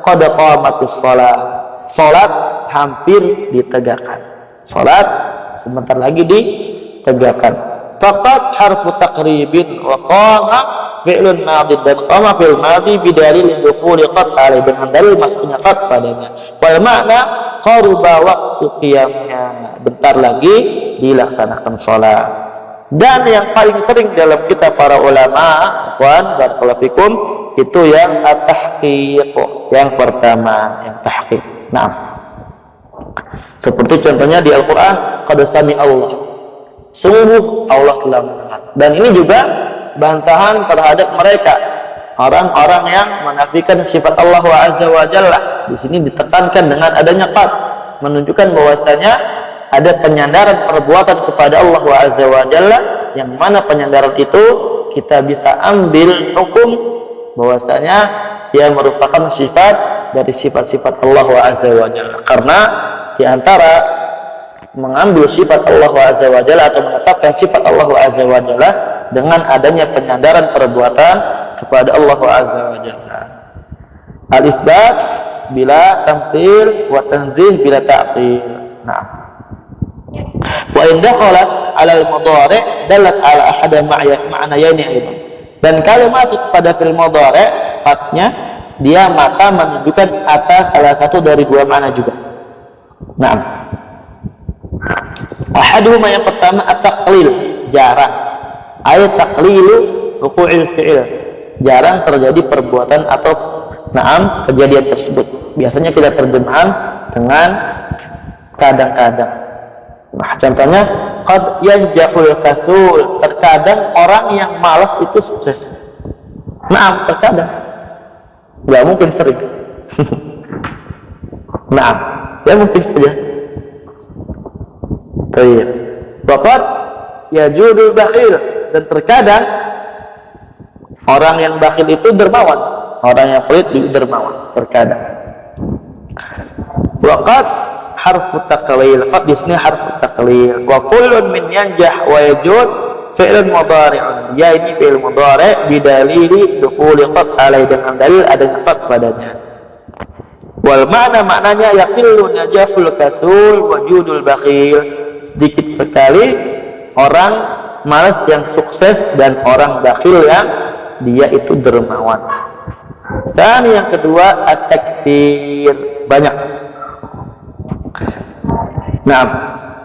qad qamatis shalah, salat hampir ditegakkan, salat sebentar lagi ditegakkan. Faqad harfu taqribin wa qama fi'lun madhi, dan qama fi'il madhi bidalil dukhuli qad alai, dengan dalil masuknya qad padanya. Wal makna qaruba waqtu qiyamnya, bentar lagi dilaksanakan sholat. Dan yang paling sering dalam kitab para ulama, ikhwan barakallahu fikum, itu yang at-tahqiq, yang pertama, yang tahqiq. Nah, seperti contohnya di Al-Quran, qad sami Allah, sungguh Allah telah mendengar. Dan ini juga bantahan terhadap mereka, orang-orang yang menafikan sifat Allah Azza wa Jalla. Di sini ditekankan dengan adanya qad, menunjukkan bahwasanya ada penyandaran perbuatan kepada Allah Azza wa Jalla, yang mana penyandaran itu kita bisa ambil hukum bahwasanya dia merupakan sifat dari sifat-sifat Allah Azza wa Jalla. Karena di antara mengambil sifat Allah Azza wa Jalla atau menetapkan sifat Allah Azza wa Jalla dengan adanya penyandaran perbuatan kepada Allah Azza wa Jalla. Al-isbat bila tamtsil wa tanzih bila ta'til. Nah, wa in dakhalat 'ala al-mudhari' dalat 'ala ahada ma'nayaini aidan. Dan kalau masuk pada fi'il mudhari' fatnya dia maka menunjukkan atas salah satu dari dua makna juga. Nah, ahaduhuma yang pertama at-taqlil, jarang. Ayat taqlilu wuqu'il fi'il, jarang terjadi perbuatan atau naam kejadian tersebut. Biasanya kita terjemahan dengan kadang-kadang. Nah, contohnya qad yanjahul kasul, terkadang orang yang malas itu sukses. Naam, terkadang, nggak mungkin sering. Naam, ya mungkin saja. Baik. Waqad yajudul bakhil, dan terkadang orang yang bakhil itu dermawan, orang yang pelit itu dermawan, terkadang. Waqad harfu taqlil, qad di sini harfu taqlil. Wa kullun min yanjah wa yajud fi'lun mudhari'un, ya ini fi'il mudhari' bidalili dukhuli qad alai, dengan dalil adanya qad padanya. Wal maknanya yaqillu najahul kasul wajudul bakhil, sedikit sekali orang malas yang sukses dan orang bakhil yang dia itu dermawan. Dan yang kedua at-takfir, banyak. Nah,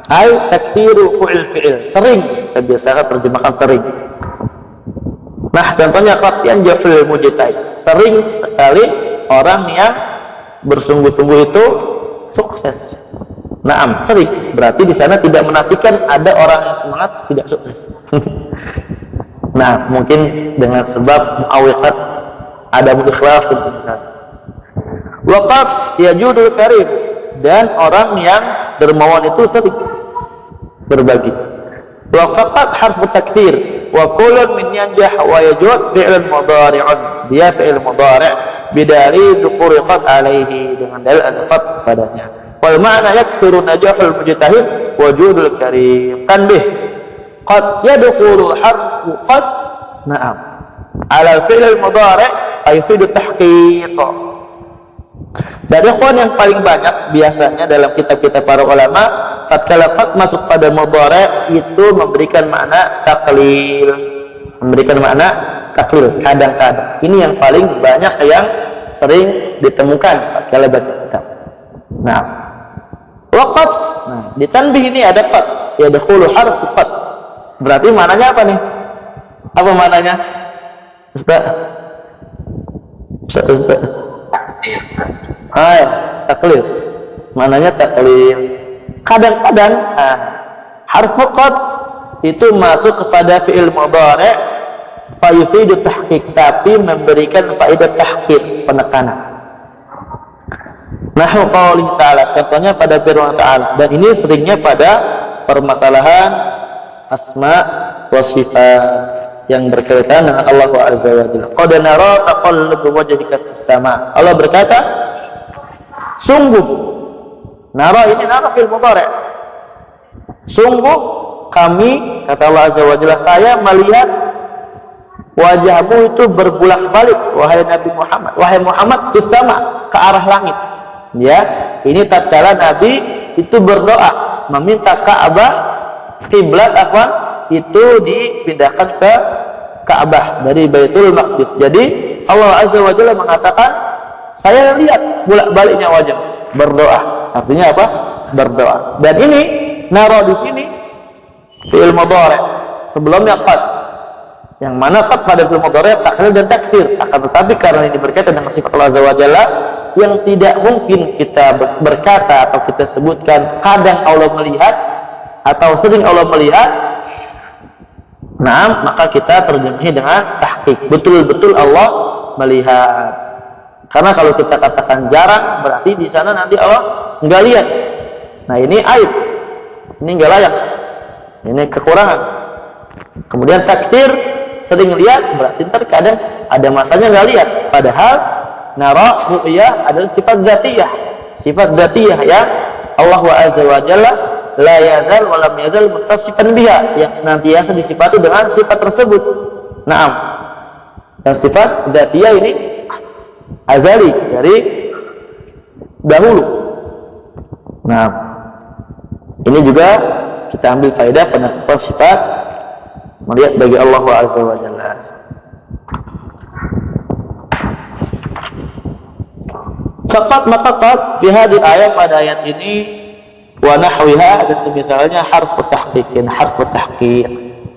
Ai takfiru fi'il, sering, kita biasakan terjemahkan sering. Nah, contohnya qad yanjahul mujtahid, sering sekali orang yang bersungguh-sungguh itu sukses. Naam, sering. Berarti di sana tidak menafikan ada orang yang semangat tidak sukses. Nah, mungkin dengan sebab muawiqat ada ikhlas dan sebagainya. Waqad yajudul karim, dan orang yang dermawan itu sering berbagi. Wa faqat harfu takfir wa kullun min yanjah wa yajud fi'l mudhari'un, dia fi'il mudhari' bidari duquriqat alaihi, dengan dalil ad-qad padanya. Wal ma'na yakthuru najahul mujtahid wujudul karim. Tanbih, qad yadkhulu harfu qad na'am ala fi'l mudhari' ay yufidu tahqiq. Dan ikhwan yang paling banyak biasanya dalam kitab-kitab para ulama, tatkala qad masuk pada mudhari' itu memberikan makna taklil, kadang-kadang. Ini yang paling banyak yang sering ditemukan tatkala baca kitab. Nah, waqad, nah di tanbih ini ada qad, yadkhulu harfu qad. Berarti maknanya apa nih? Apa maknanya? Ustaz? Taklil. Maknanya taklil. Kadang-kadang harfu qad itu masuk kepada fi'il mudhari' fa yufidu tahqiq, tapi memberikan faedah tahqiq, penekanan. Nahwu qauli ta'ala, contohnya pada firman ta'ala, dan ini seringnya pada permasalahan asma wa sifat yang berkaitan dengan Allah Azza wa Jalla. Qad nara taqallubu wajhika fis sama. Allah berkata, sungguh, nara ini nara fil mudhari'. Sungguh kami, kata Allah Azza wa Jalla, saya melihat wajahmu itu berbolak-balik, wahai Nabi Muhammad. Wahai Muhammad, fis sama, ke arah langit. Ya, ini tatkala Nabi itu berdoa meminta Ka'bah, kiblat itu dipindahkan ke Ka'bah dari Baitul Maqdis. Jadi Allah Azza wa Jalla mengatakan, saya lihat bolak-baliknya wajah, berdoa. Artinya apa? Berdoa. Dan ini naro di sini fi'il mudhari', sebelumnya qad. Yang mana qad pada fi'il mudhari' taklil dan takfir. Akan tetapi karena ini berkaitan dengan sifat Allah Azza wa Jalla yang tidak mungkin kita berkata atau kita sebutkan kadang Allah melihat atau sering Allah melihat, nah maka kita terjemahi dengan tahqiq, betul-betul Allah melihat. Karena kalau kita katakan jarang, berarti di sana nanti Allah enggak lihat. Nah ini aib, ini enggak layak, ini kekurangan. Kemudian takfir, sering lihat, berarti terkadang ada masanya enggak lihat. Padahal nara ru'yah adalah sifat dzatiyah ya. Allah Azza wa Jalla la yazal wa lam yazal muttasifan biha, yang senantiasa disifati dengan sifat tersebut. Naam. Dan sifat dzatiyah ini azali, dari dahulu. Nah, ini juga kita ambil faedah penetapan sifat melihat bagi Allah Azza wa Jalla. Faqat maqat fi hadhihi ayat, pada ayat ini wa nahwiha dan semisalnya harfu tahqiqin, harfu tahqiq.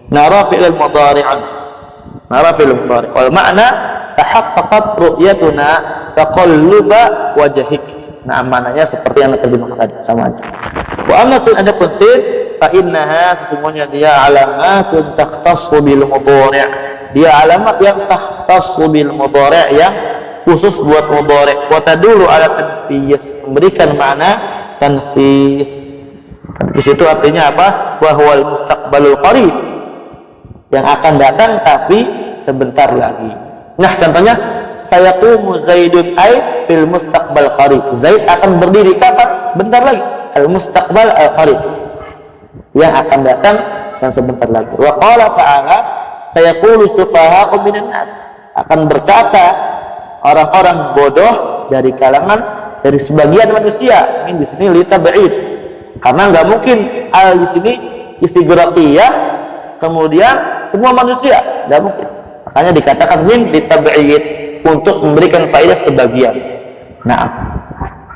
Nara fi'il mudhari'an, nara fi'il mudhari'. Wal ma'na tahaqqaqat ru'yatuna taqalluba wajhik. Nah, maknanya seperti yang terjemahkan tadi, sama aja. Wa amma sin adapun sin fa innaha, sesungguhnya dia alamatun takhtassu bil mudhari'. Dia alamat yang takhtassu bil mudhari', yang khusus buat mudhari'. Wa tadullu ala tanfis, memberikan makna tanfis. Tanfis itu artinya apa? Wa huwal mustaqbalul qarib, yang akan datang tapi sebentar lagi. Nah, contohnya sayaqumu Zaidun ay fil mustaqbal qarib. Zaid akan berdiri kapan? Bentar lagi. Al mustaqbal al qarib, yang akan datang dan sebentar lagi. Wa qala ta'ala sayaqulu sufaha'u minan nas, akan berkata orang-orang bodoh dari kalangan, dari sebagian manusia. Ini di sini litab'id, karena nggak mungkin al di sini istighraqiyah kemudian semua manusia, nggak mungkin. Makanya dikatakan min litab'id, untuk memberikan faedah sebagian. Nah,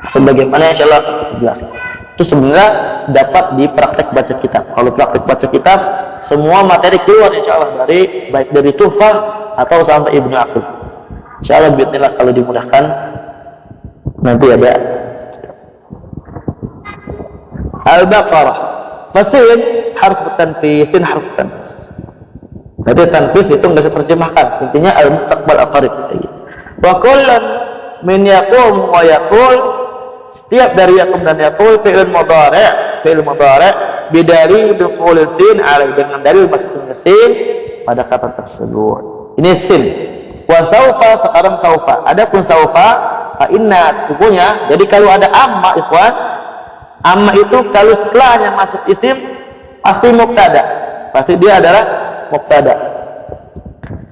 sebagaimana insyaallah jelaskan. Itu sebenarnya dapat di praktek baca kitab. Kalau praktek baca kitab, semua materi keluar insya Allah dari baik dari Tuhfah atau sampai Ibnu Aqil. Insya Allah bismillah kalau dimudahkan nanti ada. Al-Baqarah. Fasin harf tanfis, sin harf tanfis. Jadi tanfis itu nggak bisa terjemahkan. Intinya al-mustaqbal aqrib. Wa kullun min yaqum wa yaqul, setiap dari yaqum dan yaqul fi'il mudhari' bidari dukhul sin alai, dengan dalil masuknya sin pada kata tersebut. Ini sin. Wa saufa, sekarang saufa. Adapun saufa fa inna, sesungguhnya, jadi kalau ada amma ikhwan, amma itu kalau setelahnya masuk isim pasti mubtada. Pasti dia adalah mubtada.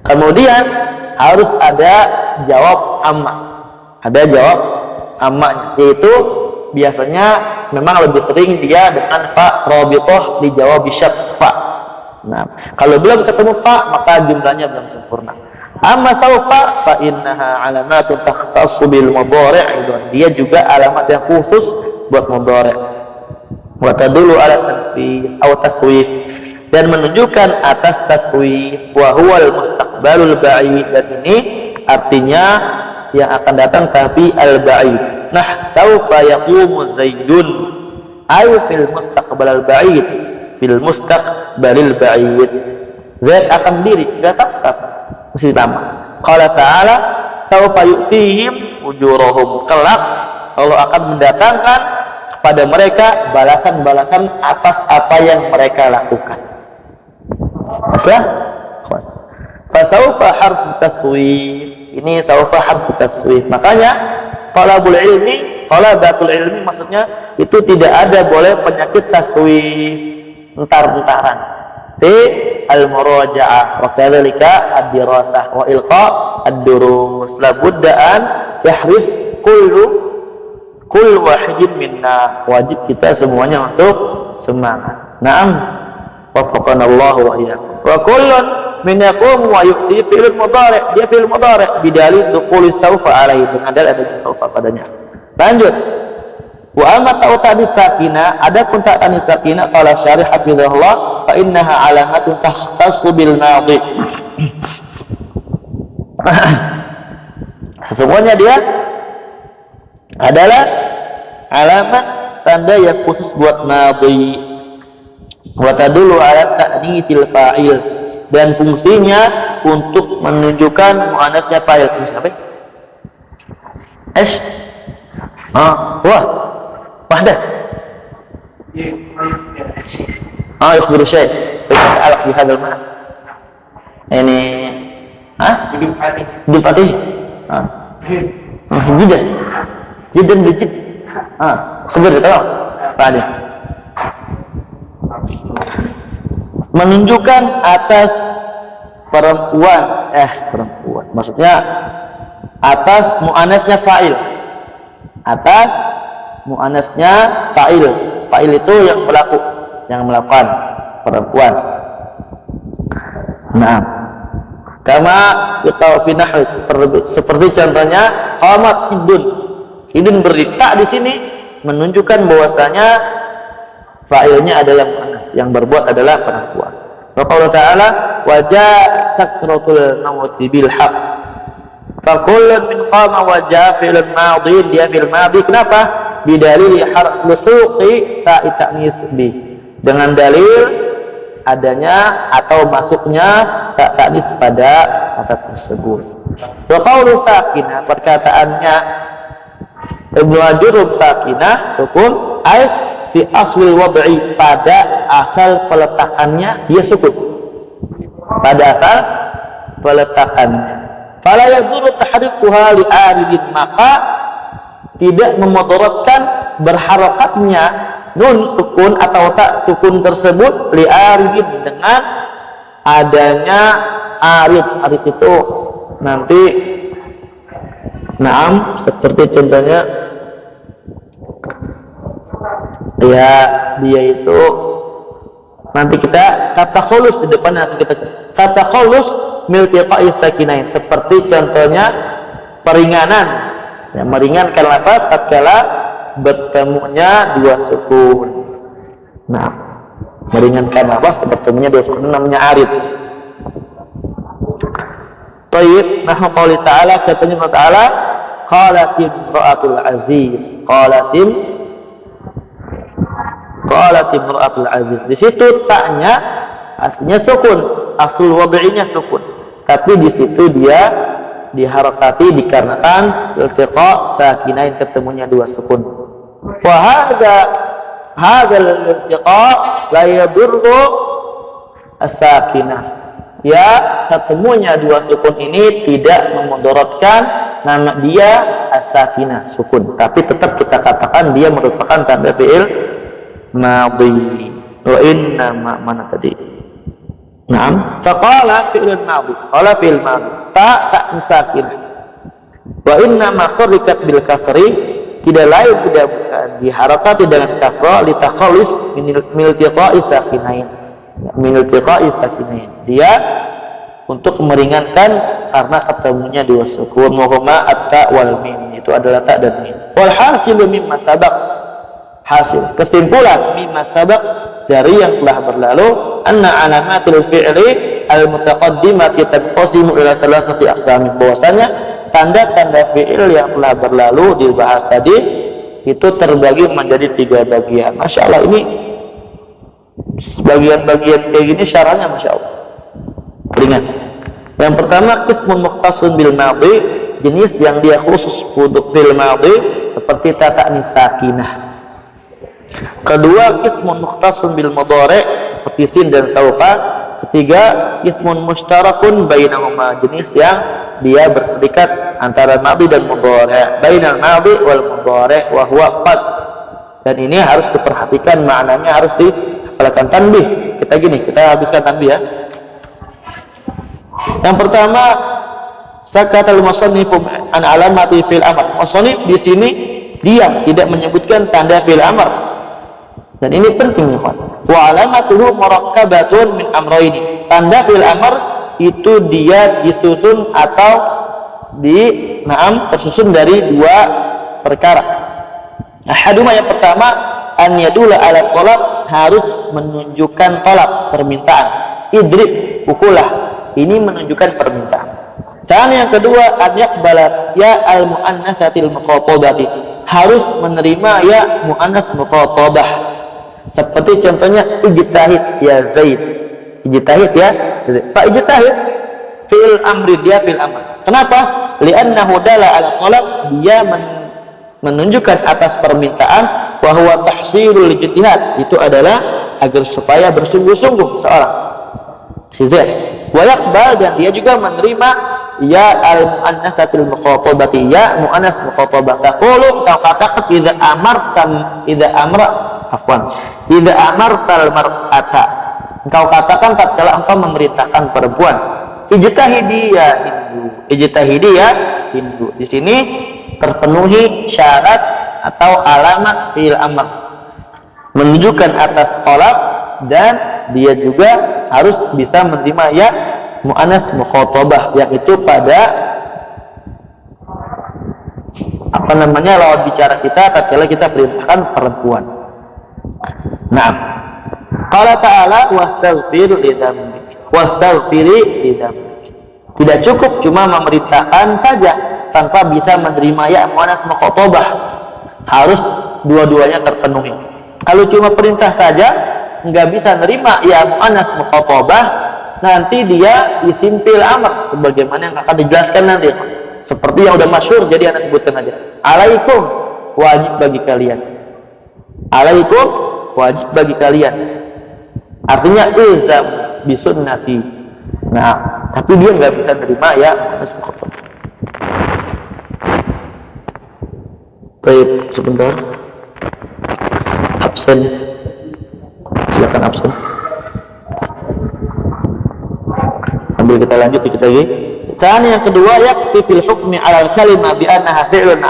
Kemudian harus ada jawab amma. Ada jawab amma, yaitu biasanya memang lebih sering dia dengan fa rabithah dijawab bisyad fa. Nah, kalau belum ketemu fa maka jumlahnya belum sempurna. Amma saufa fa innaha alamatun takhtassu bil mudhari', dia juga alamat yang khusus buat mudhari'. Wa tadullu ala tanfis atau taswif, dan menunjukkan atas taswif. Wa huwal mustaqbalul ba'id, dan ini artinya yang akan datang tapi al-ba'id. Nah, saufa yaqumu zaidun ay fil mustaqbalil ba'id, fil mustaqbalil ba'id. Zaid akan berdiri, enggak tetap mesti lama. Qala ta'ala saufa yu'tihim ujurahum, kelak Allah akan mendatangkan kepada mereka balasan-balasan atas apa yang mereka lakukan. Masalah? Fasaufa harfu taswif. Ini saufa harfu taswif. Makanya talabatul ilmi maksudnya itu tidak ada boleh penyakit taswif, entar-entaran. Fi al-muraja'ah wa kadzalika ad-dirasah wa ilqa ad-durus. La budda an yahris kull wahidin minna, wajib kita semuanya untuk semangat. Naam, waffaqanallahu wa iyyakum. Wa kullun min yaqum wa yu'ti fi'il mudhari', dia fi'il mudhari' bidalil dukhuli saufa alaihi, dengan dalil adanya saufa padanya. Lanjut. Wa amma ta'tani sakina, adapun ta'tani sakina qala syarih hafizahullah fa innaha alamatun takhtassu bil madhi. Sesungguhnya dia adalah alamat tanda yang khusus buat madhi. Wa tadullu ala ta'nitsil fa'il, dan fungsinya untuk menunjukkan muannasnya fa'il. Misalnya wah wahda yukhbiru syai' ta'alaq bi hadzal ma'na. Ini hidup fatih jiddan bijid khabar tolong tadi menunjukkan atas perempuan maksudnya atas muannasnya fa'il, atas muannasnya fa'il itu yang melakukan perempuan. Nah, kama kita fi nahw, seperti contohnya qamat hidun berdiri. Di sini menunjukkan bahwasanya fa'ilnya adalah muannas, yang berbuat adalah perempuan. Wa qala ta'ala wa ja'a sakratul maut bil haqq. Fa kullun min qama wa ja'a fil madhi, dia fil madhi. Kenapa? Bidalil luhuqi ta'i ta'nis bi, dengan dalil adanya atau masuknya tak ta'nis pada kata tersebut. Wa qawlu sakinah, perkataannya Ibnu Ajurub sakinah sukun ay fi aswil wad'i, pada asal peletakannya dia sukun, pada asal peletakannya. Fala yadurru tahrikuha li aridin, maka tidak memudaratkan berharokatnya nun sukun atau tak sukun tersebut li aridin, dengan adanya arid itu nanti naam, seperti contohnya ya dia itu nanti kita kata khulus di depannya, kita kata khulus miltiqa'i sakinain, seperti contohnya peringanan, ya, meringankan lafaz tatkala bertemunya dua sukun. Nah, meringankan nafas bertemunya dua sukun namanya arid. Tayyib, nahnu qouli ta'ala, katanya Allah Ta'ala, qalatim ra'atul aziz, qalatim ra'atul aziz. Di situ taknya aslinya sukun, asal wad'inya sukun. Tapi di situ dia diharakati dikarenakan iltiqa sakinain, ketemunya dua sukun. Wa hadzal iltiqa la yadurru as-sakinah. Ya, ketemunya dua sukun ini tidak memudaratkan nama dia as-sakinah, sukun. Tapi tetap kita katakan dia merupakan tanda fi'il madhi. Wa inna mana tadi? Naam, faqala fi'il madhi. Qala fi'il madhi. Ta sakinah. Wa inna ma qurikat bil kasri, tidak lain tidak bukan diharakati dengan kasra li takhallis min iltiqa'i sakinain. Minultiqa'i sakinain, dia untuk meringankan karena ketemunya dua sukun, muhuma at-ta wal mim, itu adalah ta dan mim. Wal hasilu mimma sabaq, hasil kesimpulan mimma sabaq dari yang telah berlalu, anna alamatil fi'li al-mutaqaddimati tanqasimu ila thalathati aqsam, bahwasanya tanda-tanda fi'il yang telah berlalu dibahas tadi itu terbagi menjadi tiga bagian. Masya Allah, ini bagian-bagian kayak gini syarahnya Masya Allah ringan. Yang pertama, qismun mukhtasun bil madhi, jenis yang dia khusus untuk fil madhi seperti ta ta'nis sakinah. Kedua, qismun mukhtasun bil mudhari seperti sin dan saufa. Ketiga, qismun mushtarakun bainahuma, jenis yang dia berserikat antara madhi dan mudhari, bainal madhi wal mudhari wa huwa qad. Dan ini harus diperhatikan, maknanya harus dihafalkan. Tanbih, kita habiskan tanbih ya. Yang pertama, sakatal musannif an alamati fil amr. Musannif di sini diam, tidak menyebutkan tanda fil amr. Dan ini penting, ikhwan. Wa alamatuhu murakkabatun min amrayni. Tanda fil amr itu dia disusun atau tersusun dari dua perkara. Ahaduma, yang pertama, an yadula ala talab, harus menunjukkan talab, permintaan. Idrib, pukulah, ini menunjukkan permintaan. Dan yang kedua, an yaqbala ya al muannatsatil muqatabati, harus menerima ya muannas muqatabah. Seperti contohnya ijtahid ya Zaid, ijtahid ya Zaid. Fa ijtahid fi'il amri, dia fi'il amr. Kenapa? Li'annahu dala ala talab, dia menunjukkan atas permintaan, wa huwa tahsilul ijtihad, itu adalah agar supaya bersungguh-sungguh seorang si Zaid. Wa yaqbal, dan dia juga menerima ya al muannatsatil muqatabati, ya muannas muqatabah. Taqulu, kau katakan idza amartal mar'ata, engkau katakan tatkala engkau memerintahkan perempuan, ijtahidi ya hindu. Di sini terpenuhi syarat atau alamat fi'il amr, menunjukkan atas talab, dan dia juga harus bisa menerima ya muannas muqatabah, yaitu pada lawan bicara kita tatkala kita perintahkan perempuan. Naam. Qala ta'ala wastaghfiri lidzambik. Tidak cukup cuma memerintahkan saja tanpa bisa menerima ya muannas muqatabah, harus dua-duanya terpenuhi. Kalau cuma perintah saja nggak bisa nerima ya muannas muqatabah, nanti dia isim fi'il amr sebagaimana yang akan dijelaskan nanti, seperti yang udah masyhur, jadi Anda sebutkan aja. Alaikum, wajib bagi kalian. Alaikum, wajib bagi kalian. Artinya ilzam bisunnati. Nah, tapi dia nggak bisa nerima ya muannas muqatabah. Baik, sebentar. Absen. Silakan absen. Sambil kita lanjut dikit lagi. Kemudian yang kedua, yakfi fil hukmi 'ala al-kalimah bi annaha fi'lun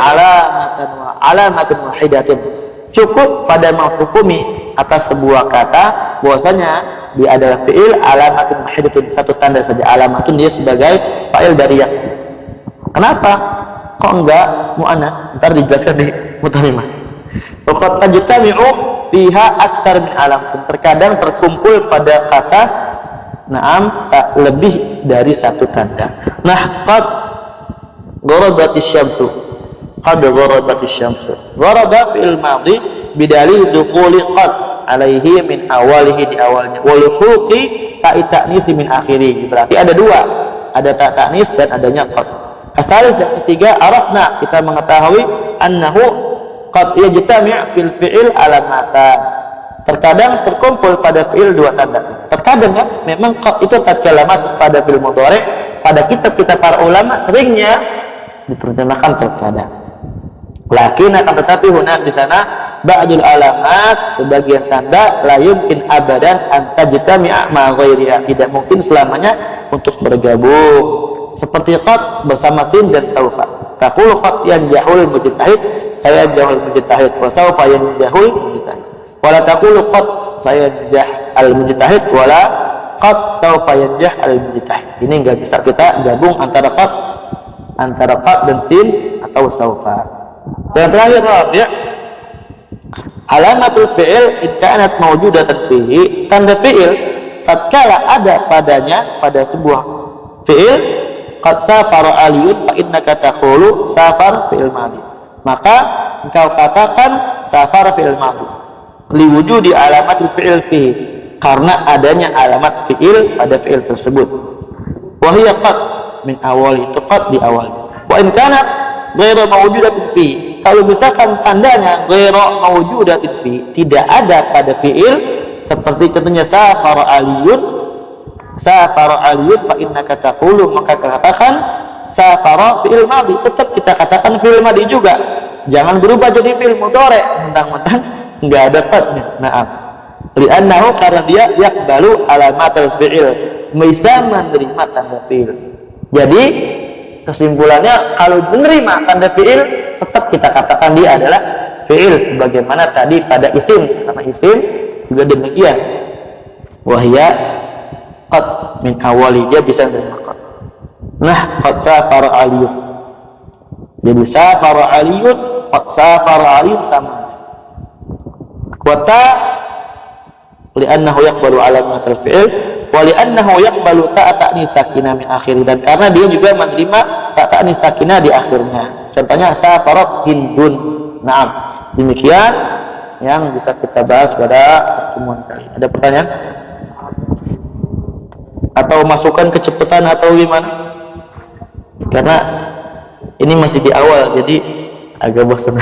'alamatan wahidatin. Cukup pada menghukumi atas sebuah kata bahwasanya dia adalah fi'il alamatun wahidatun, satu tanda saja. Alamatun, dia sebagai fa'il dari yakfi. Kenapa? Kok enggak muannas? Ntar dijelaskan di mutalimah. Waqad tajtami'u fiha aktsar min alam. Terkadang terkumpul pada kata na'am lebih dari satu tanda. Nah, qad gharabatis syamsu. Qad gharabatis syamsu. Gharaba fi'il madhi bidalil dukhuli qad alaihi min awalihi di awalnya. Wa luhuqi ta'i ta'nis min akhirih. Berarti ada dua. Ada ta' ta'nis dan adanya qad. Asal yang ketiga, arafna, kita mengetahui annahu qad yajtami' fil fi'il alamatan. Terkadang terkumpul pada fi'il dua tanda. Terkadang kan memang qad itu tatkala masuk pada fi'il mudhari', pada kitab-kitab para ulama seringnya diterjemahkan terkadang. Lakin akan tetapi hunak di sana ba'dul alamat, sebagian tanda la yumkin abadan an tajtami'a ma ghairiha, tidak mungkin selamanya untuk bergabung. Seperti qad bersama sin dan saufa. Taqulu qad yanjahul mujtahid, saya jahul mujtahid, wa saufa yanjahul mujtahid. Wala taqulu qad saya yanjah al mujtahid, wala qad saufa yanjah al mujtahid. Ini enggak bisa kita gabung antara qad dan sin atau saufa. Dan terakhir rabi', alamatul fi'il in kanat mawjudatan fihi, tanda fi'il tatkala ada padanya pada sebuah fi'il. Qad safara aliyun fa innaka taqulu safar fi'il madhi, maka engkau katakan safar fi'il madhi liwujudi alamatul fi'il fihi, karena adanya alamat fi'il pada fi'il tersebut. Wa hiya qad min awal, itu qad di awal. Wa in kanat ghairu mawjudatin fihi, kalau misalkan tandanya ghairu mawjudatin fihi, tidak ada pada fi'il, seperti contohnya safara aliyun fa innaka taqulu, maka katakan safara fi'il madhi, tetap kita katakan fi'il madhi juga, jangan berubah jadi fi'il mudhari mentang-mentang enggak ada qadnya. Na'am, li'annahu, karena dia yaqbalu alamatul fi'il, bisa menerima tanda fi'il. Jadi kesimpulannya, kalau menerima tanda fi'il tetap kita katakan dia adalah fi'il, sebagaimana tadi pada isim, karena isim juga demikian. Wahya qad min awali, dia bisa menerima qad. Nah, qad safara aliyun, jadi safara aliyun, qad safara aliyun sama. Wata li'annahu yaqbalu alamatul fi'il, wa li'annahu yaqbalu ta'nis sakinah min akhir, dan karena dia juga menerima ta'nis sakinah di akhirnya. Contohnya safarat hindun. Naam, demikian yang bisa kita bahas pada pertemuan kali. Ada pertanyaan? Atau masukan kecepatan atau gimana? Karena ini masih di awal, jadi agak bosan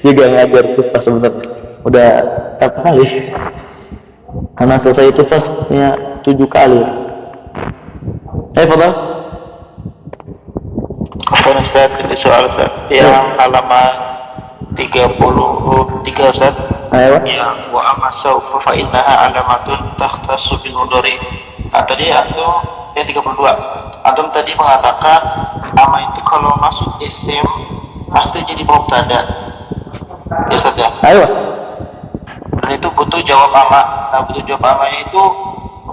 juga ngajar tuh sebenarnya. Udah berapa kali? Karena selesai itu fasnya 7 kali. Fadal. Apa Ustaz, ini soal Ustaz yang halaman 33 Ustaz. Ayo. Ya, wa amma sawfa fa innaha alamatun takhtassu bil mudhari. Tadi antum yang 32. Antum tadi mengatakan ama itu kalau masuk isim pasti jadi mubtada. Ya Ustaz ya? Ayo. Dan itu butuh jawab ama. Nah, butuh jawab amanya itu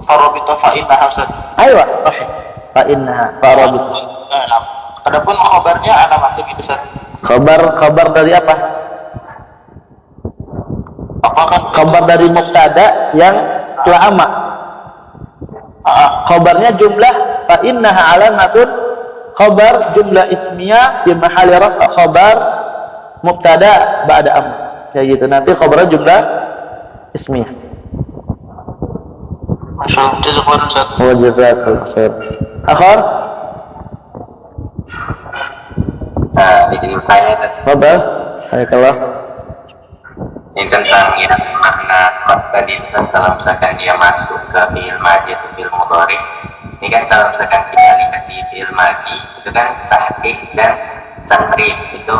farabita fa innaha Ustaz. Ayo, sahih. Fa innaha farabita. Nah, adapun khabarnya alamatun itu Ustaz. Khabar dari apa? Apakah Khabar dari mubtada yang setelah ama. Khabarnya jumlah fa innaha alamatun, khabar jumlah ismiyah fi mahalli raf'a, khabar mubtada ba'da am. Kayak gitu. Nanti khabarnya jumlah ismiyah. Masyaallah, jazakallahu Ustaz. Wa jazakallahu khair. Akhir. Di sini saya Fadal. Hayakallah. ini tentang yang makna qad tadi, kalau misalkan dia masuk ke fi'il madhi atau fi'il mudhari. Ini kan kalau misalkan kita lihat di fi'il madhi itu kan tahqiq dan takrib, itu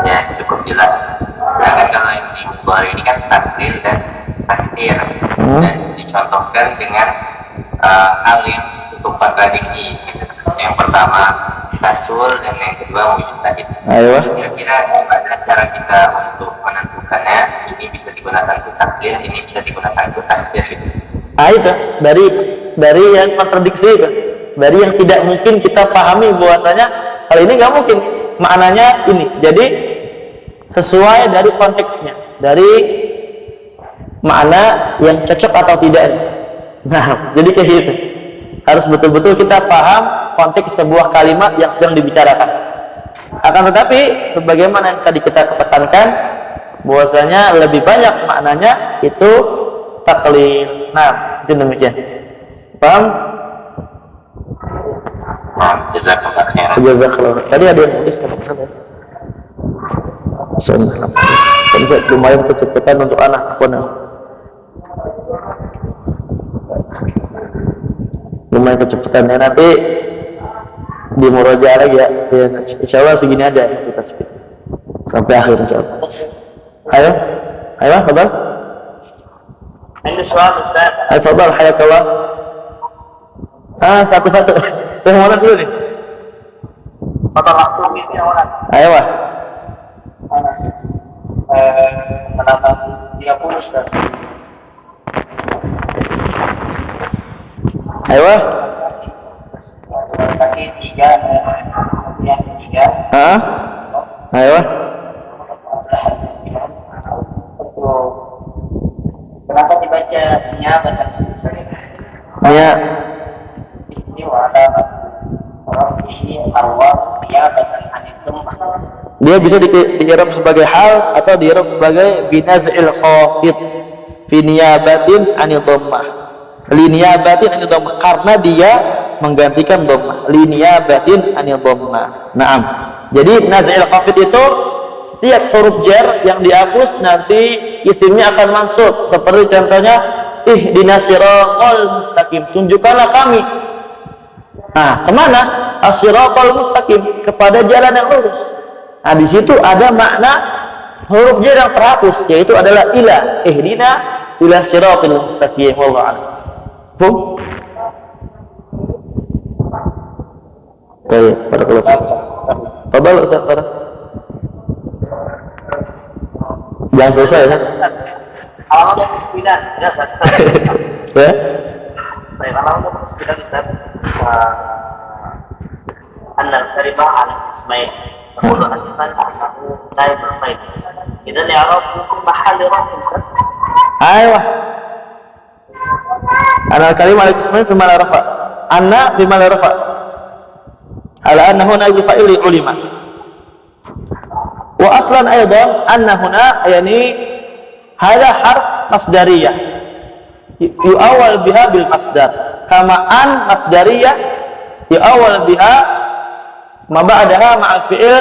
ya cukup jelas. Sedangkan kalau yang di mudhari ini kan taklil dan takdir, dan dicontohkan dengan hal yang cukup kontradiksi gitu. Yang pertama tasul dan yang kedua mujtahid. Ayo. Kira-kira gimana cara kita untuk menentukannya? Ini bisa digunakan untuk taklil, ini bisa digunakan untuk takdir gitu. Itu dari yang kontradiksi itu, dari yang tidak mungkin kita pahami bahwasanya hal ini nggak mungkin, maknanya ini. Jadi sesuai dari konteksnya, dari makna yang cocok atau tidak. Nah, jadi kayak gitu. Harus betul-betul kita paham konteks sebuah kalimat yang sedang dibicarakan. Akan tetapi, sebagaimana yang tadi kita tekankan, bahwasanya lebih banyak maknanya itu taklil. Nah, itu demikian. Paham? Jazakallah khairan. Jazakallah. Tadi ada yang tulis kan? Lumayan kecepatan untuk anak phone. Lumayan kecepatannya, nanti di murojaah lagi ya. Insyaallah segini aja kita speed sampai akhir insyaallah. Ayo, fadal. Ini soal Ustaz. Ayo fadal, hayakallah. Satu-satu. Yang mana dulu nih? Pada waktu ini orang. Ayo, Wah. Menambah 30 Ustaz. Ayo, Wah. Kaki 3, yang 3. Ayo, Wah. Kenapa dibaca niyabat dan sebagainya? Ya. Ini ada ini awal niyabat dan anitum. Dia bisa di-i'rab sebagai hal atau di-i'rab sebagai binaz'il khafid fi niyabatin anil dhammah. Li niyabatin anil dhammah, karena dia menggantikan dhammah. Li niyabatin anil dhammah. Naam. Jadi naz'il khafid itu setiap huruf jar yang dihapus nanti isimnya akan mansub. Seperti contohnya ihdinas siratal mustaqim, tunjukkanlah kami. Nah, kemana? As-siratal mustaqim, kepada jalan yang lurus. Nah, di situ ada makna huruf jar yang terhapus, yaitu adalah ila. Ihdina ila siratal mustaqim. Wallahu a'lam. Faham? Baik, barakallahu. Fadhal Ustaz Farah. Jangan selesai ya. Halaman 29, ya Ustaz. Ya. Baik, halaman 29 Ustaz. Anna al-kalimah ala ismail. Qulu al-iman annahu naib al-qaid. Idzan i'rab hukum mahall raf'in Ustaz. Aywa. Anna al-kalimah ala ismail fi mahall rafa'. Anna fi mahall rafa'. Ala annahu naib fa'il ulima. Wa aslan aidan anna huna yani hada harf masdariyah yu'awwal biha bil masdar kama an masdariyah yu'awwal biha ma ba'daha ma'al fi'il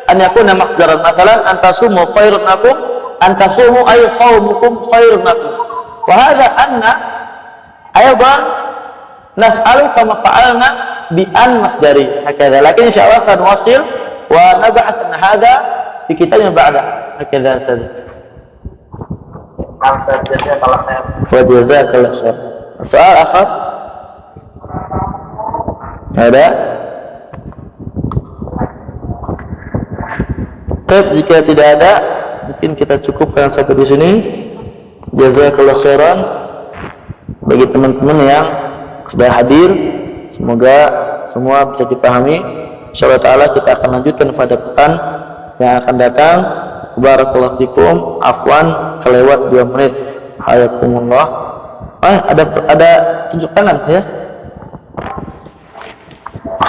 an yakuna masdaran, mathalan antasumu khairun lakum, antasumu ay sawmukum khairun lakum. Wa hadha anna aidan naf'alu kama fa'alna bi an masdariyah hakadha, lakin insyaallah sanwasil wa nab'ath an hadha di kitabnya ba'da hakadha saja. Jazakallah khair. Wa jazakallah khair. Soal akhir? Ada? Tapi jika tidak ada, mungkin kita cukupkan sampai di sini. Jazakallah khairan bagi teman-teman yang sudah hadir. Semoga semua bisa dipahami. Insyaallah taala kita akan lanjutkan pada pekan yang akan datang. Barakallahu fikum. Afwan kelewat 2 menit. Hayakumullah. Ada tunjuk tangan ya.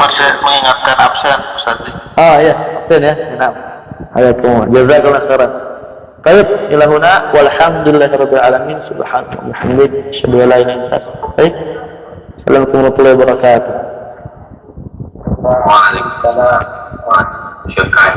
Saya mengingatkan absen Ustaz. Ya, absen ya. Nah. Hayakumullah. Jazakallahu khairan. Baik, ila huna walhamdulillahirabbil alamin subhanallahi wa bihamdihi asyhadu an la ilaha illa anta. Baik. Assalamualaikum warahmatullahi wabarakatuh. Waalaikumsalam. Syukran.